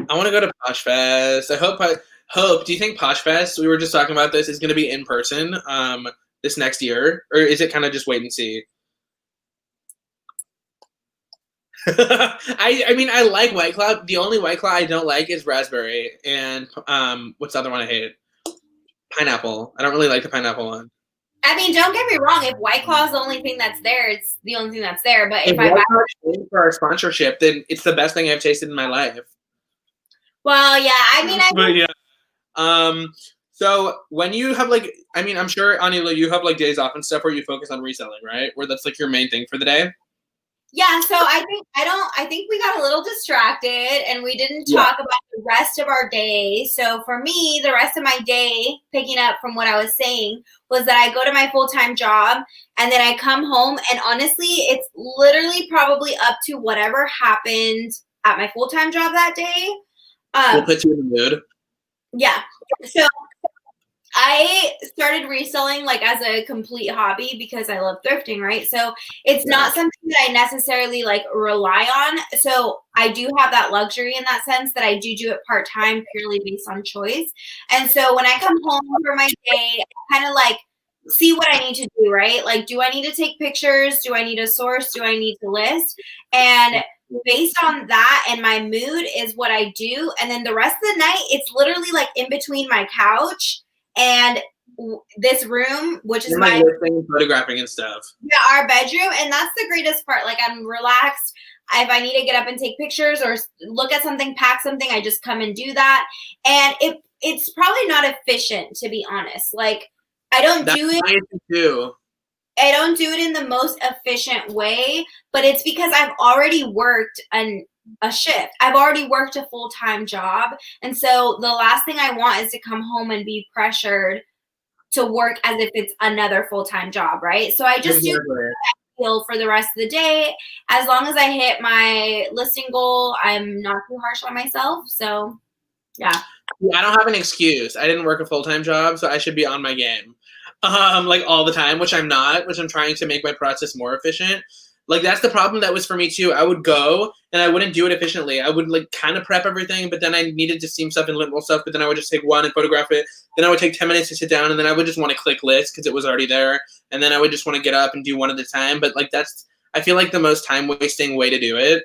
I want to go to Posh Fest. I hope. Do you think Posh Fest? We were just talking about this. Is going to be in person. This next year, or is it kind of just wait and see? I mean, I like White Claw. The only White Claw I don't like is raspberry, and what's the other one I hate? Pineapple. I don't really like the pineapple one. I mean, don't get me wrong. If White Claw is the only thing that's there, it's the only thing that's there. But If if I buy, for our sponsorship, then it's the best thing I've tasted in my life. well, yeah. I mean, But yeah. So when you have like, I mean, I'm sure Anylu, you have like days off and stuff where you focus on reselling, right? Where that's like your main thing for the day. yeah. So I think we got a little distracted and we didn't talk about the rest of our day. So for me, the rest of my day, picking up from what I was saying, was that I go to my full-time job and then I come home, and honestly, it's literally probably up to whatever happened at my full-time job that day. We'll put you in the mood. Yeah. So I started reselling like as a complete hobby because I love thrifting, right? So it's not something that I necessarily like rely on. So I do have that luxury in that sense that I do it part-time purely based on choice. And so when I come home for my day, I kind of like see what I need to do, right? Like, do I need to take pictures? Do I need to source? Do I need to list? And based on that and my mood is what I do. And then the rest of the night, it's literally like in between my couch and this room, which is my photographing and stuff. Yeah, our bedroom, and that's the greatest part. Like, I'm relaxed. If I need to get up and take pictures or look at something, pack something, I just come and do that. And it's probably not efficient, to be honest. Like, I don't do it in the most efficient way, but it's because I've already worked a shift. I've already worked a full-time job. And so the last thing I want is to come home and be pressured to work as if it's another full-time job, right? So I just do what I feel for the rest of the day. As long as I hit my listing goal, I'm not too harsh on myself. So yeah. I don't have an excuse. I didn't work a full-time job, so I should be on my game. Like all the time, which I'm not, which I'm trying to make my process more efficient. Like, that's the problem that was for me too. I would go and I wouldn't do it efficiently. I would like kind of prep everything, but then I needed to seam stuff and lint roll stuff, but then I would just take one and photograph it. Then I would take 10 minutes to sit down, and then I would just want to click list because it was already there. And then I would just want to get up and do one at a time. But like, that's, I feel like, the most time wasting way to do it,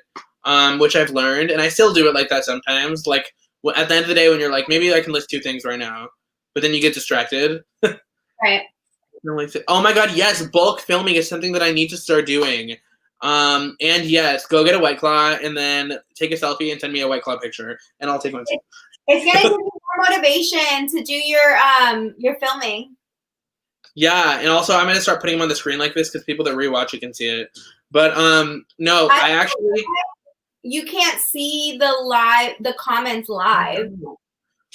which I've learned. And I still do it like that sometimes. Like, at the end of the day, when you're like, maybe I can list 2 things right now, but then you get distracted. Right. Oh my God, yes, bulk filming is something that I need to start doing. And yes, go get a White Claw and then take a selfie and send me a White Claw picture, and I'll take one too. It's gonna give you more motivation to do your filming. Yeah, and also I'm gonna start putting them on the screen like this because people that rewatch it can see it. But no, I actually, you can't see the comments live.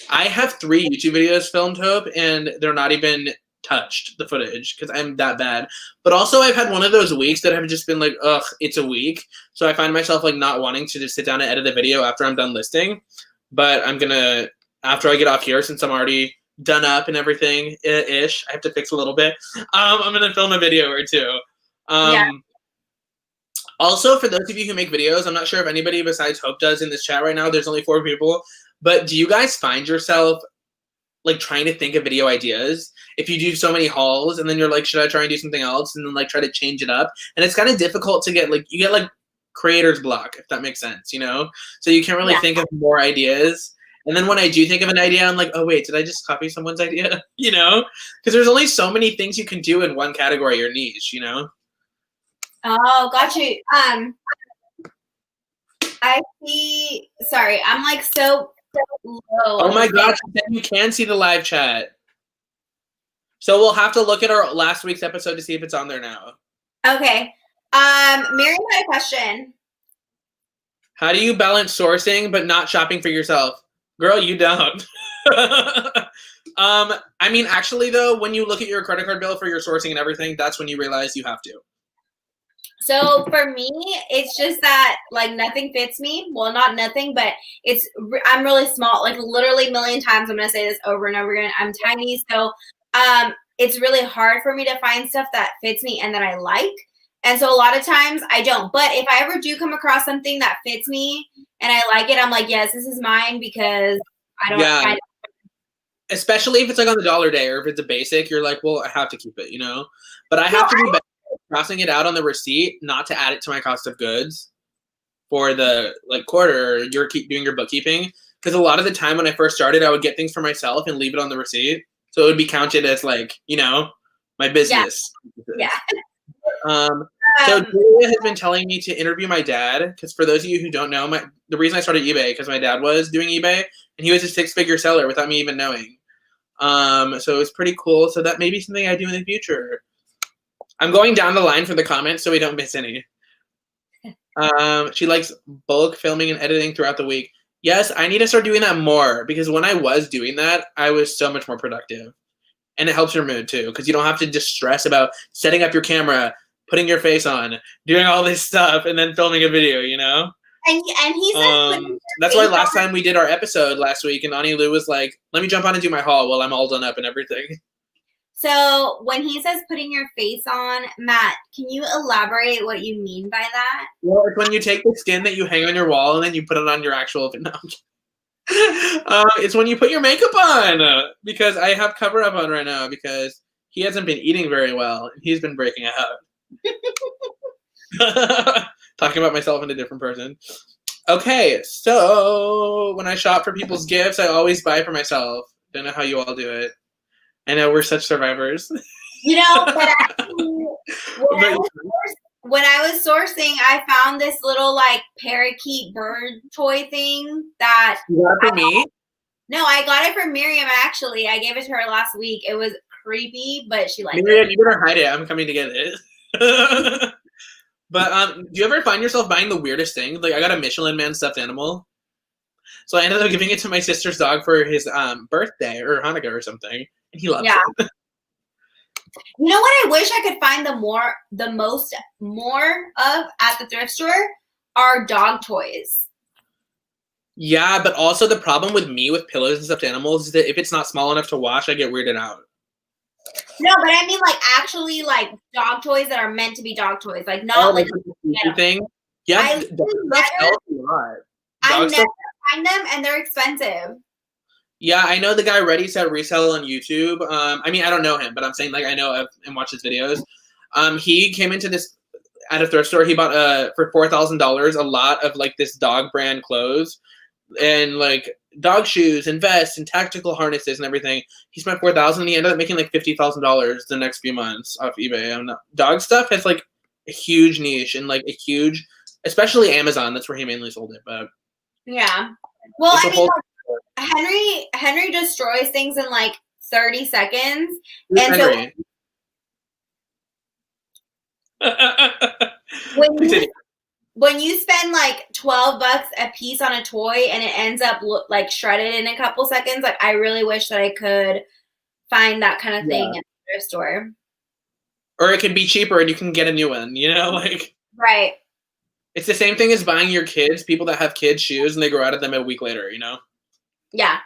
I have 3 YouTube videos filmed, Hope, and they're not even touched, the footage, because I'm that bad. But also, I've had one of those weeks that have just been like, ugh, it's a week. So I find myself like not wanting to just sit down and edit a video after I'm done listing. But I'm gonna, after I get off here, since I'm already done up and everything ish, I have to fix a little bit. I'm gonna film a video or 2. Yeah. Also, for those of you who make videos, I'm not sure if anybody besides Hope does in this chat right now. There's only 4 people. But do you guys find yourself like trying to think of video ideas if you do so many hauls, and then you're like, should I try and do something else, and then like try to change it up? And it's kind of difficult to get, like, you get like creator's block, if that makes sense, you know? So you can't really think of more ideas. And then when I do think of an idea, I'm like, oh wait, did I just copy someone's idea? You know? Because there's only so many things you can do in one category or niche, you know? Oh, got you. I see. Sorry, I'm like so low. Oh my gosh, you can see the live chat. So we'll have to look at our last week's episode to see if it's on there now. Okay. Mary had a question. How do you balance sourcing but not shopping for yourself? Girl, you don't. I mean, actually though, when you look at your credit card bill for your sourcing and everything, that's when you realize you have to. So for me, it's just that like nothing fits me. Well, not nothing, but I'm really small. Like literally a million times I'm going to say this over and over again. I'm tiny. So it's really hard for me to find stuff that fits me and that I like. And so a lot of times I don't. But if I ever do come across something that fits me and I like it, I'm like, yes, this is mine because I don't. Yeah. Especially if it's like on the dollar day or if it's a basic, you're like, well, I have to keep it, you know? But I have to be better at crossing it out on the receipt, not to add it to my cost of goods for the like quarter you're doing your bookkeeping. Because a lot of the time when I first started, I would get things for myself and leave it on the receipt. So it would be counted as like, you know, My business. Yeah. So Julia has been telling me to interview my dad, because for those of you who don't know, the reason I started eBay, because my dad was doing eBay, and he was a 6-figure seller without me even knowing. So it was pretty cool. So that may be something I do in the future. I'm going down the line for the comments so we don't miss any. She likes bulk filming and editing throughout the week. Yes, I need to start doing that more, because when I was doing that, I was so much more productive. And it helps your mood too, because you don't have to just stress about setting up your camera, putting your face on, doing all this stuff, and then filming a video, you know? And he says that's why last time we did our episode last week, and Anylu was like, let me jump on and do my haul while I'm all done up and everything. So when he says putting your face on, Matt, can you elaborate what you mean by that? Well, it's when you take the skin that you hang on your wall and then you put it on your actual... No. It's when you put your makeup on, because I have cover up on right now because he hasn't been eating very well and he's been breaking out. Talking about myself in a different person. Okay, so when I shop for people's gifts, I always buy for myself. Don't know how you all do it. I know we're such survivors. You know, but actually, when I was sourcing, I found this little like parakeet bird toy thing that. You got it for me? No, I got it from Miriam. Actually, I gave it to her last week. It was creepy, but she liked Miriam, it. you better hide it. I'm coming to get it. But do you ever find yourself buying the weirdest thing? Like I got a Michelin Man stuffed animal, so I ended up giving it to my sister's dog for his birthday or Hanukkah or something, and he loves it. You know what I wish I could find the most of at the thrift store are dog toys. Yeah, but also the problem with me with pillows and stuffed animals is that if it's not small enough to wash, I get weirded out. No, but I mean like actually like dog toys that are meant to be dog toys, like not like a thing. Yeah, I never find them, and they're expensive. Yeah, I know the guy Ready Set Reseller on YouTube. I mean, I don't know him, but I'm saying like I know and watch his videos. He came into this at a thrift store. He bought for $4,000 a lot of like this dog brand clothes and like dog shoes and vests and tactical harnesses and everything. He spent $4,000 and he ended up making like $50,000 the next few months off eBay. Dog stuff has like a huge niche and like a huge, especially Amazon. That's where he mainly sold it. But yeah, well, I mean. Henry destroys things in like 30 seconds. And Henry? So when you spend like $12 a piece on a toy and it ends up like shredded in a couple seconds, like I really wish that I could find that kind of thing in the thrift store. Or it could be cheaper and you can get a new one, you know, like right. It's the same thing as buying your kids, people that have kids shoes and they grow out of them a week later, you know? Yeah.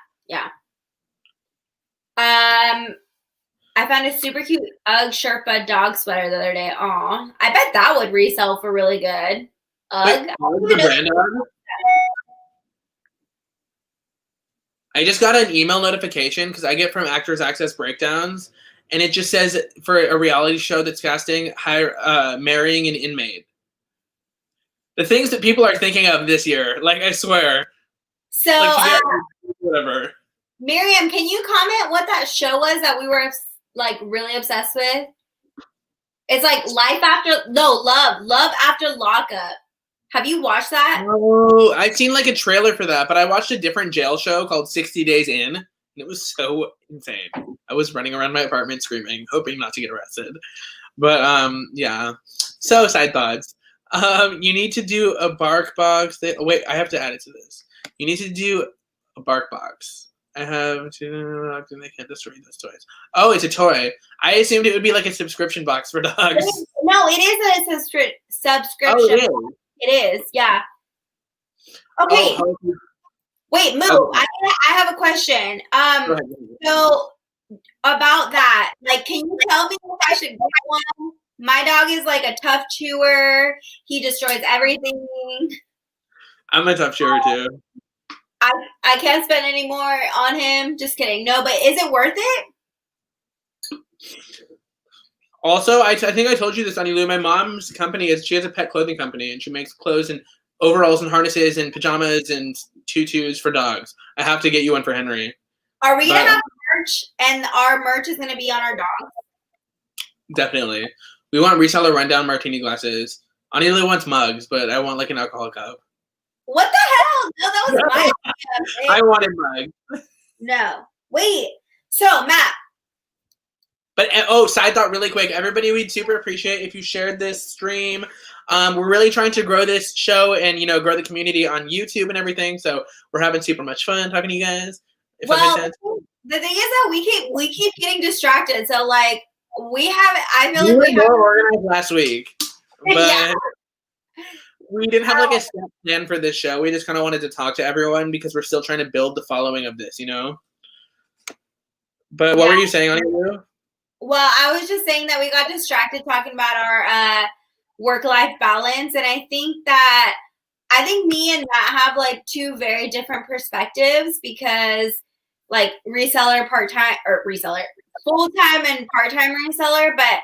I found a super cute UGG Sherpa dog sweater the other day. Aw, I bet that would resell for really good. UGG. Wait, the brand UGG? I just got an email notification because I get from Actors Access Breakdowns, and it just says for a reality show that's casting, marrying an inmate. The things that people are thinking of this year, like I swear. So, like, whatever. Miriam, can you comment what that show was that we were like really obsessed with? It's like Love After Lockup. Have you watched that? Oh, I've seen like a trailer for that, but I watched a different jail show called 60 Days In, and it was so insane. I was running around my apartment screaming, hoping not to get arrested. But yeah. So side thoughts. You need to do a bark box. Wait, I have to add it to this. You need to do a bark box. I have to. They can't destroy those toys. Oh, it's a toy. I assumed it would be like a subscription box for dogs. No, it is a subscription. Oh, it is. It is, yeah. Okay. Oh, wait, Moo. Okay. I have a question. So about that, like, can you tell me if I should get one? My dog is like a tough chewer. He destroys everything. I'm a tough chewer too. I can't spend any more on him. Just kidding. No, but is it worth it? Also, I think I told you this, Anylu. My mom's company she has a pet clothing company, and she makes clothes and overalls and harnesses and pajamas and tutus for dogs. I have to get you one for Henry. Are we gonna have merch? And our merch is gonna be on our dogs. Definitely. We want reseller rundown martini glasses. Anylu wants mugs, but I want like an alcohol cup. What the hell? No, that was my idea. I wanted mugs. No. Wait. So, Matt. But side thought really quick. Everybody, we'd super appreciate if you shared this stream. We're really trying to grow this show and, grow the community on YouTube and everything. So we're having super much fun talking to you guys. If that makes sense. The thing is that we keep getting distracted. So like I feel like we were more organized last week. But yeah. We didn't have like a set plan for this show. We just kind of wanted to talk to everyone because we're still trying to build the following of this, But what were you saying on you? Well, I was just saying that we got distracted talking about our work-life balance, and I think me and Matt have like two very different perspectives because like reseller part-time or reseller full-time and part-time reseller, but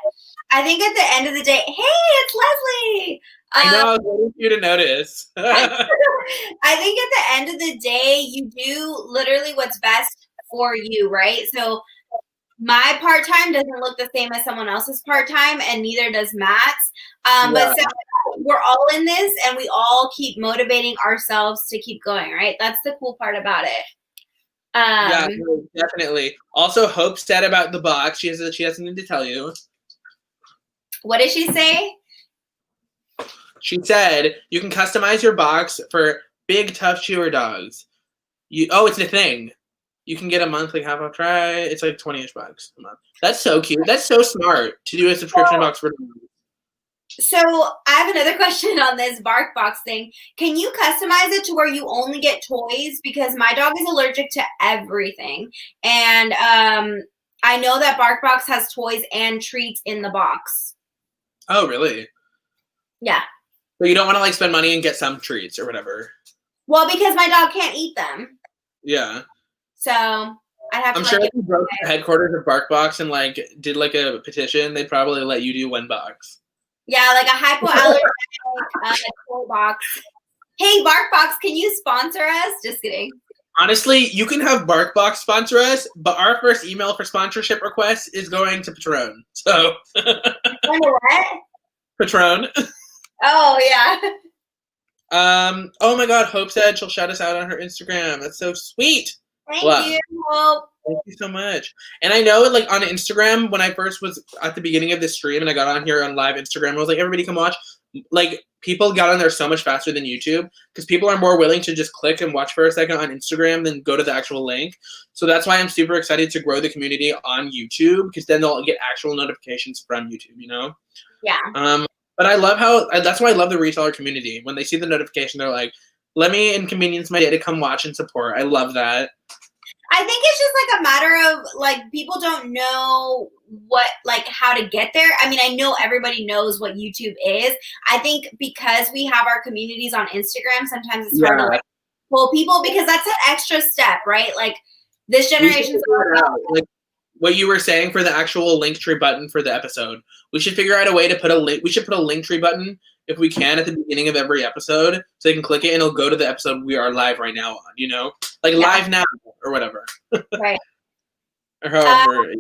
I think at the end of the day, hey, it's Leslie. I know, I was waiting for you to notice. I think at the end of the day, you do literally what's best for you, right? So my part-time doesn't look the same as someone else's part-time, and neither does Matt's. But so we're all in this, and we all keep motivating ourselves to keep going, right? That's the cool part about it. Yeah, definitely. Also, Hope said about the box. She has something to tell you. What did she say? She said you can customize your box for big, tough chewer dogs. It's the thing. You can get a monthly half-off try. It's like $20-ish a month. That's so cute. That's so smart to do a subscription box for dogs. So I have another question on this bark box thing. Can you customize it to where you only get toys? Because my dog is allergic to everything. And I know that BarkBox has toys and treats in the box. Oh, really? Yeah. So you don't want to like spend money and get some treats or whatever? Well, because my dog can't eat them. Yeah. So I'd have to. I'm sure if you broke the headquarters of BarkBox and like did like a petition, they'd probably let you do one box. Yeah, like a hypoallergenic toy box. Hey, BarkBox, can you sponsor us? Just kidding. Honestly, you can have BarkBox sponsor us, but our first email for sponsorship requests is going to Patron. So. What? Patron. Oh yeah. Oh my God, Hope said she'll shout us out on her Instagram. That's so sweet. Thank you, Hope. Thank you so much. And I know, like, on Instagram, when I first was at the beginning of this stream and I got on here on live Instagram, I was like, everybody come watch. Like, people got on there so much faster than YouTube because people are more willing to just click and watch for a second on Instagram than go to the actual link. So that's why I'm super excited to grow the community on YouTube because then they'll get actual notifications from YouTube, Yeah. But I love that's why I love the reseller community. When they see the notification, they're like, let me inconvenience my day to come watch and support. I love that. I think it's just like a matter of like people don't know how to get there. I mean, I know everybody knows what YouTube is. I think because we have our communities on Instagram, sometimes it's hard to like pull people because that's an extra step, right? Like this generation's like what you were saying for the actual Linktree button for the episode. We should figure out a way to put a link. We should put a Linktree button if we can at the beginning of every episode, so they can click it and it'll go to the episode we are live right now on. Live now or whatever. Right. Or however.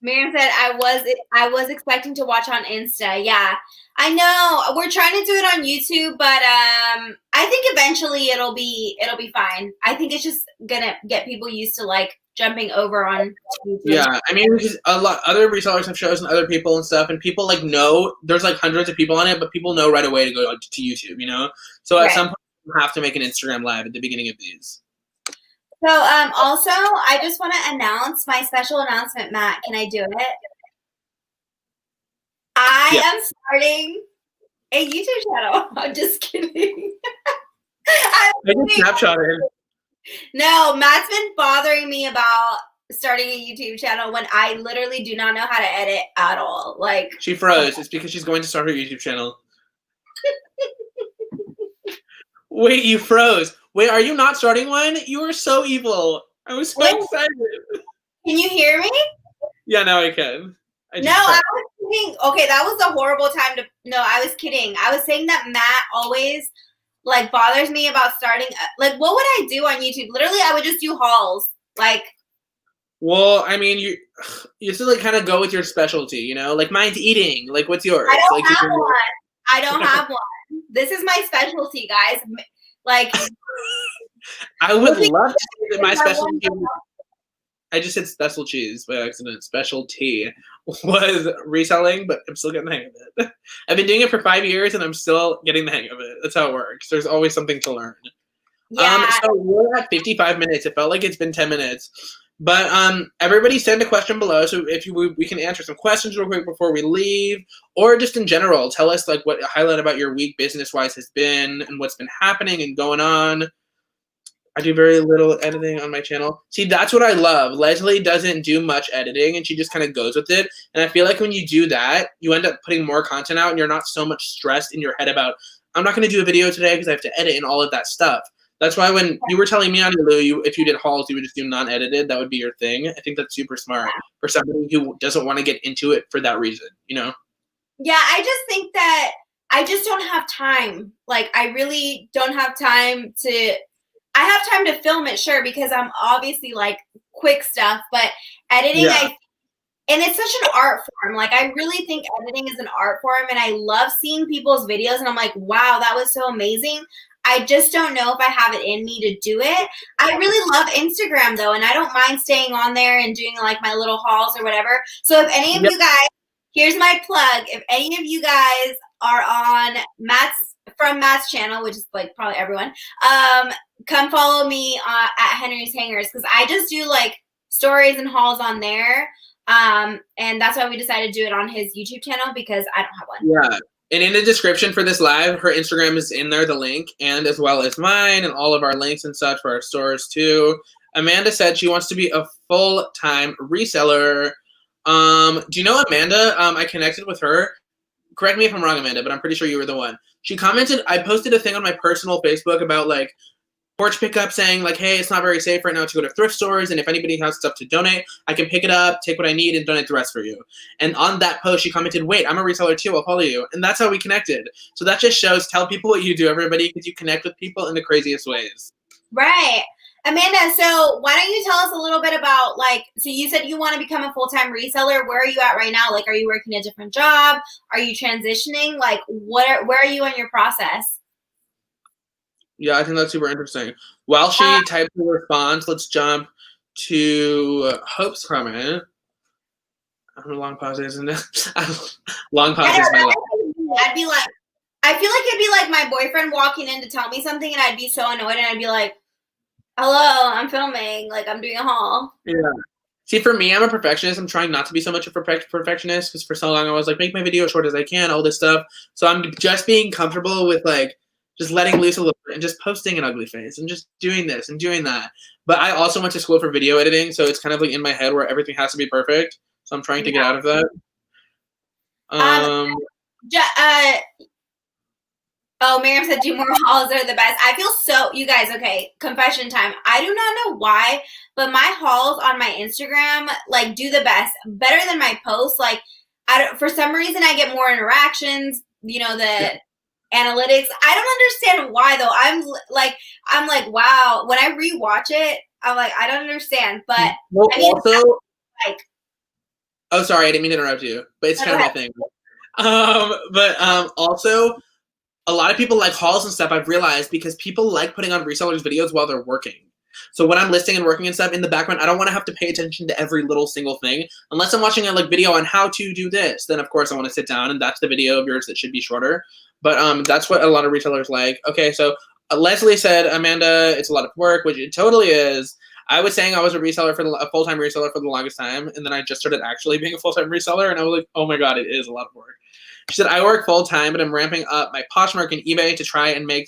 Miriam said I was expecting to watch on Insta. Yeah, I know we're trying to do it on YouTube, but I think eventually it'll be fine. I think it's just gonna get people used to like jumping over on YouTube. Yeah, I mean, because a lot other resellers have shows and other people and stuff, and people like know there's like hundreds of people on it, but people know right away to go to YouTube. So at some point you have to make an Instagram live at the beginning of these. So also I just want to announce my special announcement, Matt. Can I do it? I am starting a YouTube channel. I'm just kidding. I just snapshotted. No, Matt's been bothering me about starting a YouTube channel when I literally do not know how to edit at all. Like she froze. It's because she's going to start her YouTube channel. Wait, you froze. Wait, are you not starting one? You are so evil. I was so excited. Can you hear me? Yeah, now I can. I was kidding. Okay, that was a horrible time to. No, I was kidding. I was saying that Matt always like bothers me about starting. Like, what would I do on YouTube? Literally, I would just do hauls. Like, Well, I mean, you still like kind of go with your specialty, you know? Like mine's eating. Like, what's yours? I don't Like, have one. I don't have one. This is my specialty, guys. Like, I would looking love to say that my at my one. specialty. I just said special cheese by accident. Specialty was reselling, but I'm still getting the hang of it. I've been doing it for 5 years, and I'm still getting the hang of it. That's how it works. There's always something to learn. Yeah. So we're at 55 minutes. It felt like it's been 10 minutes. But everybody send a question below. So if we can answer some questions real quick before we leave, or just in general, tell us like what a highlight about your week business-wise has been and what's been happening and going on. I do very little editing on my channel. See, that's what I love. Leslie doesn't do much editing, and she just kind of goes with it. And I feel like when you do that, you end up putting more content out, and you're not so much stressed in your head about, I'm not going to do a video today because I have to edit and all of that stuff. That's why when you were telling me, Anylu, if you did hauls, you would just do non-edited. That would be your thing. I think that's super smart for somebody who doesn't want to get into it for that reason, you know? Yeah, I just think that I just don't have time. Like, I really don't have time to – I have time to film it, sure, because I'm obviously, like, quick stuff. But editing, Yeah. and it's such an art form. Like, I really think editing is an art form, and I love seeing people's videos, and I'm like, wow, that was so amazing. I just don't know if I have it in me to do it. I really love Instagram, though, and I don't mind staying on there and doing, like, my little hauls or whatever. So if any of you guys – here's my plug. If any of you guys are on Matt's channel, which is like probably everyone, come follow me at Henry's Hangers, because I just do like stories and hauls on there. And that's why we decided to do it on his YouTube channel, because I don't have one. Yeah. And in the description for this live, her Instagram is in there, the link, and as well as mine and all of our links and such for our stores too. Amanda said she wants to be a full-time reseller. Do you know Amanda? I connected with her. Correct me if I'm wrong, Amanda, but I'm pretty sure you were the one. She commented, I posted a thing on my personal Facebook about like porch pickup saying like, hey, it's not very safe right now to go to thrift stores, and if anybody has stuff to donate, I can pick it up, take what I need, and donate the rest for you. And on that post, she commented, wait, I'm a reseller too, I'll follow you. And that's how we connected. So that just shows, tell people what you do, everybody, because you connect with people in the craziest ways. Right. Amanda, so why don't you tell us a little bit about, like, so you said you want to become a full-time reseller. Where are you at right now? Like, are you working a different job? Are you transitioning? Like, where are you in your process? Yeah, I think that's super interesting. While she types the response, let's jump to Hope's comment. Long pauses, isn't it? Long pauses, my life. I'd be like, I feel like it'd be like my boyfriend walking in to tell me something, and I'd be so annoyed, and I'd be like, hello, I'm filming, like I'm doing a haul. Yeah. See, for me, I'm a perfectionist. I'm trying not to be so much of a perfectionist, because for so long I was like, make my video as short as I can, all this stuff. So I'm just being comfortable with like just letting loose a little bit and just posting an ugly face and just doing this and doing that. But I also went to school for video editing, so it's kind of like in my head where everything has to be perfect. So I'm trying to get out of that. Oh, Miriam said do more hauls are the best. I feel so, you guys, okay, confession time. I do not know why, but my hauls on my Instagram, like, do the best, better than my posts. Like, for some reason, I get more interactions, you know, the analytics. I don't understand why, though. I'm like, wow. When I rewatch it, I'm like, I don't understand. But, well, I mean, also, like, oh, sorry, I didn't mean to interrupt you, but it's kind of my thing. Also, a lot of people like hauls and stuff, I've realized, because people like putting on resellers' videos while they're working. So when I'm listing and working and stuff in the background, I don't want to have to pay attention to every little single thing. Unless I'm watching a like video on how to do this, then of course I want to sit down, and that's the video of yours that should be shorter. But that's what a lot of resellers like. Okay, so Leslie said, Amanda, it's a lot of work, which it totally is. I was saying I was a full-time reseller for the longest time, and then I just started actually being a full-time reseller, and I was like, oh my god, it is a lot of work. She said, I work full-time, but I'm ramping up my Poshmark and eBay to try and make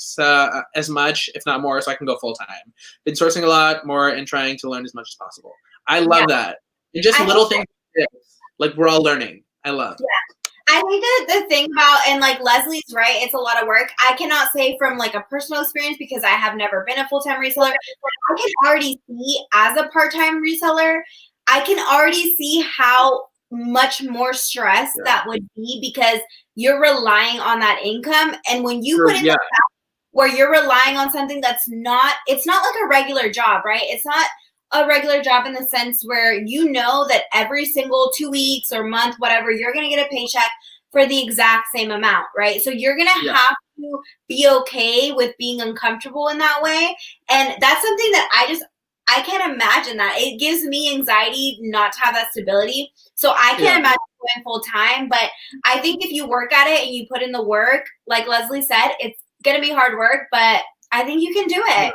as much, if not more, so I can go full-time. Been sourcing a lot more and trying to learn as much as possible. I love that. And just little things like we're all learning. I love. Yeah. I think that the thing about, and like Leslie's right, it's a lot of work. I cannot say from like a personal experience because I have never been a full-time reseller. I can already see as a part-time reseller, I can already see how much more stress that would be, because you're relying on that income. And when you put in the fact where you're relying on something that's not, it's not like a regular job, right? It's not, a regular job in the sense where you know that every single 2 weeks or month, whatever, you're going to get a paycheck for the exact same amount, right? So you're going to have to be okay with being uncomfortable in that way. And that's something that I can't imagine that. It gives me anxiety not to have that stability. So I can't imagine going full time. But I think if you work at it and you put in the work, like Leslie said, it's going to be hard work, but I think you can do it.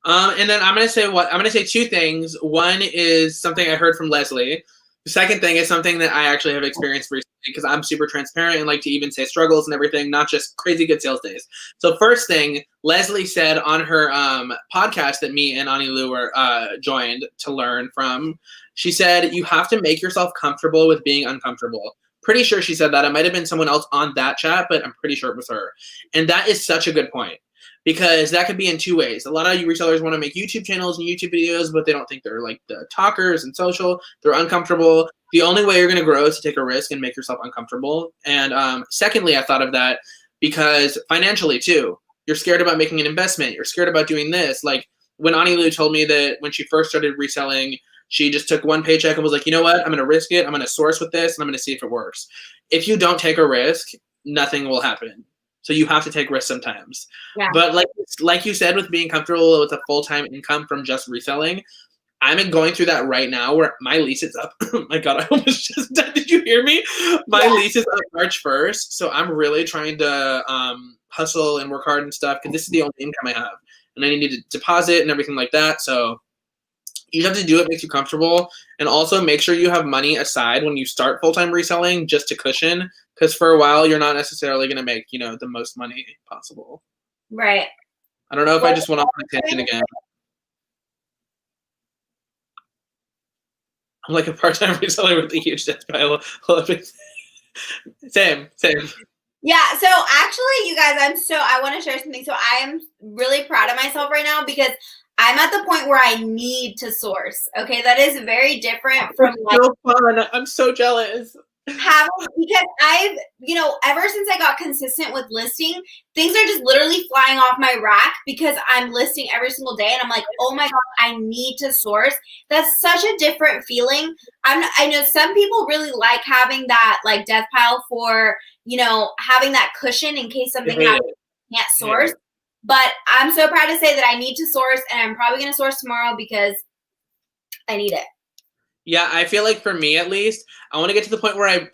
And then I'm going to say two things. One is something I heard from Leslie. The second thing is something that I actually have experienced recently because I'm super transparent and like to even say struggles and everything, not just crazy good sales days. So first thing, Leslie said on her podcast that me and Anylu were joined to learn from, she said, you have to make yourself comfortable with being uncomfortable. Pretty sure she said that. It might have been someone else on that chat, but I'm pretty sure it was her. And that is such a good point. Because that could be in two ways. A lot of you resellers want to make YouTube channels and YouTube videos, but they don't think they're like the talkers and social. They're uncomfortable. The only way you're going to grow is to take a risk and make yourself uncomfortable. And secondly, I thought of that because financially too, you're scared about making an investment. You're scared about doing this. Like when Anylu told me that when she first started reselling, she just took one paycheck and was like, you know what? I'm going to risk it. I'm going to source with this and I'm going to see if it works. If you don't take a risk, nothing will happen. So you have to take risks sometimes. Yeah. But like you said, with being comfortable with a full-time income from just reselling, I'm going through that right now where my lease is up. Oh my God, I almost just died. Did you hear me? My lease is up March 1st. So I'm really trying to hustle and work hard and stuff because this is the only income I have. And I need to deposit and everything like that. So you have to do what makes you comfortable. And also make sure you have money aside when you start full-time reselling just to cushion. Because for a while, you're not necessarily going to make, the most money possible. Right. I don't know if I just went off on a tangent again. I'm like a part-time reseller with a huge debt pile. Same. Yeah, so actually, you guys, I want to share something. So I am really proud of myself right now because I'm at the point where I need to source. Okay, that is very different from so fun. I'm so jealous. Because I've, ever since I got consistent with listing, things are just literally flying off my rack because I'm listing every single day and I'm like, oh my God, I need to source. That's such a different feeling. I know some people really like having that like death pile for, having that cushion in case something happens, can't source. But I'm so proud to say that I need to source and I'm probably going to source tomorrow because I need it. Yeah, I feel like for me at least, I want to get to the point where I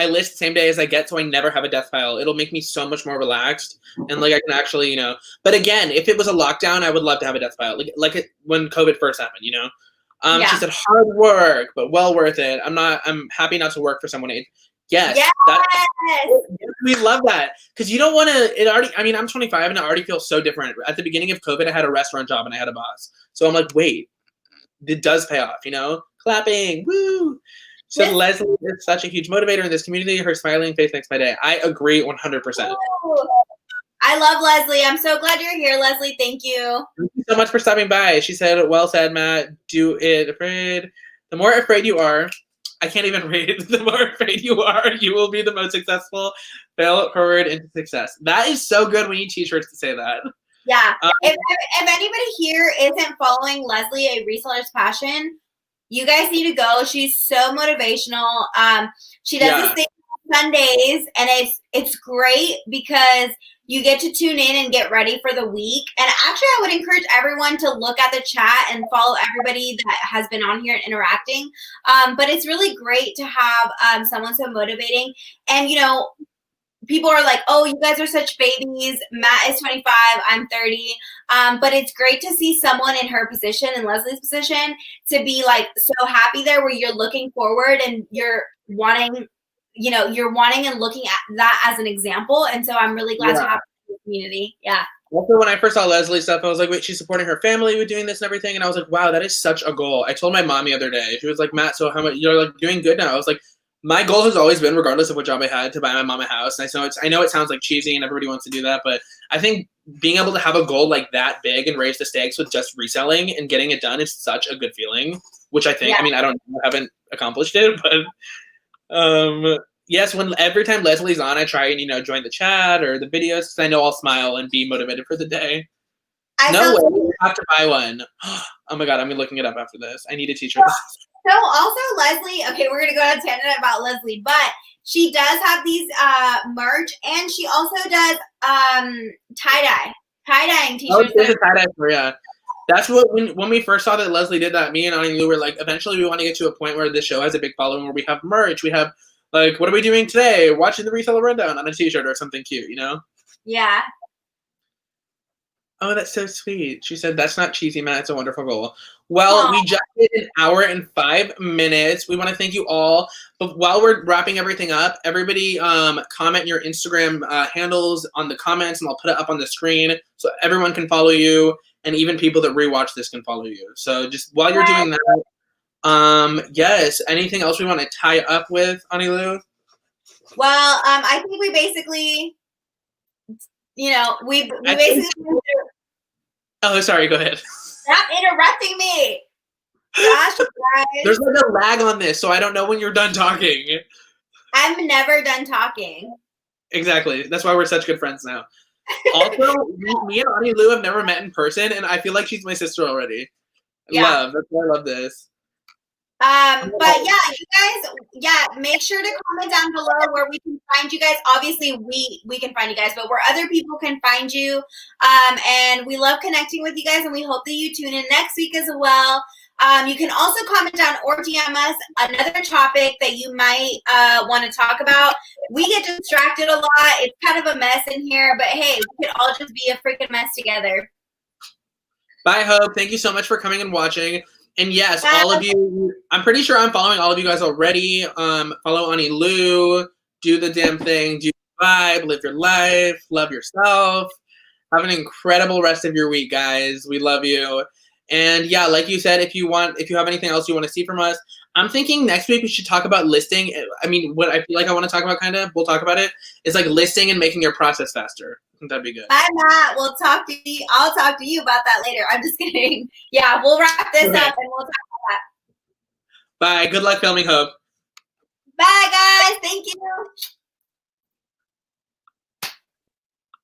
list the same day as I get so I never have a death pile. It'll make me so much more relaxed and like I can actually, but again, if it was a lockdown, I would love to have a death pile. Like when COVID first happened, She said hard work, but well worth it. I'm happy not to work for someone. Yes. We love that. Because you don't want to, I'm 25 and it already feels so different. At the beginning of COVID, I had a restaurant job and I had a boss. So I'm like, wait, it does pay off, Clapping, woo! So Leslie is such a huge motivator in this community. Her smiling face makes my day. I agree 100%. Ooh. I love Leslie. I'm so glad you're here, Leslie. Thank you. Thank you so much for stopping by. She said, well said, Matt. Do it afraid. The more afraid you are, I can't even read. The more afraid you are, you will be the most successful. Fail forward into success. That is so good. We need t-shirts to say that. Yeah. If anybody here isn't following Leslie, A Reseller's Passion, you guys need to go. She's so motivational. She does this thing on Sundays, and it's great because you get to tune in and get ready for the week. And actually, I would encourage everyone to look at the chat and follow everybody that has been on here and interacting. But it's really great to have someone so motivating. And, people are like, oh, you guys are such babies. Matt is 25, I'm 30. But it's great to see someone in her position, in Leslie's position, to be like so happy there where you're looking forward and you're wanting and looking at that as an example. And so I'm really glad to have the community. Yeah. Also, when I first saw Leslie's stuff, I was like, wait, she's supporting her family with doing this and everything. And I was like, wow, that is such a goal. I told my mom the other day, she was like, Matt, so how much you're like doing good now? I was like, my goal has always been, regardless of what job I had, to buy my mom a house. And I know it sounds like cheesy and everybody wants to do that, but I think being able to have a goal like that big and raise the stakes with just reselling and getting it done is such a good feeling, which I think, I haven't accomplished it, but yes, every time Leslie's on, I try and, join the chat or the videos because I know I'll smile and be motivated for the day. No sell. way. You have to buy one. Oh my god, I'm looking it up after this. I need a t-shirt. So also Leslie, okay, we're gonna go on a tangent about Leslie, but she does have these merch, and she also does tie-dyeing Oh, t-shirts. there's a tie-dye store, yeah. That's what when we first saw that Leslie did that, me and Anylu were like, eventually we want to get to a point where this show has a big following, where we have merch, we have like, what are we doing today? Watching the Reseller Rundown on a t-shirt or something cute, you know? Yeah. Oh, that's so sweet. She said, that's not cheesy, Matt. It's a wonderful goal. Well, we just did an hour and 5 minutes. We want to thank you all. But while we're wrapping everything up, everybody comment your Instagram handles on the comments, and I'll put it up on the screen so everyone can follow you, and even people that rewatch this can follow you. So just while you're doing that, yes, anything else we want to tie up with, Anylu? Well, I think we basically, we basically. Oh, sorry. Go ahead. Stop interrupting me. Gosh, guys. There's like a lag on this, so I don't know when you're done talking. I'm never done talking. Exactly. That's why we're such good friends now. Also, me and Anylu have never met in person, and I feel like she's my sister already. Yeah. That's why I love this. But yeah, you guys, make sure to comment down below where we can find you guys. Obviously, we can find you guys, but where other people can find you. And we love connecting with you guys, and we hope that you tune in next week as well. You can also comment down or DM us another topic that you might want to talk about. We get distracted a lot. It's kind of a mess in here, but hey, we could all just be a freaking mess together. Bye, Hope. Thank you so much for coming and watching. And yes, all of you, I'm pretty sure I'm following all of you guys already. Follow Anylu, do the damn thing, do the vibe, live your life, love yourself. Have an incredible rest of your week, guys. We love you. And yeah, like you said, if you have anything else you want to see from us, I'm thinking next week we should talk about listing. I mean, what I feel like I want to talk about, we'll talk about it, is like listing and making your process faster. I think that'd be good. Bye, Matt. I'll talk to you about that later. I'm just kidding. Yeah, we'll wrap this up and we'll talk about that. Bye. Good luck filming, Hope. Bye, guys. Thank you.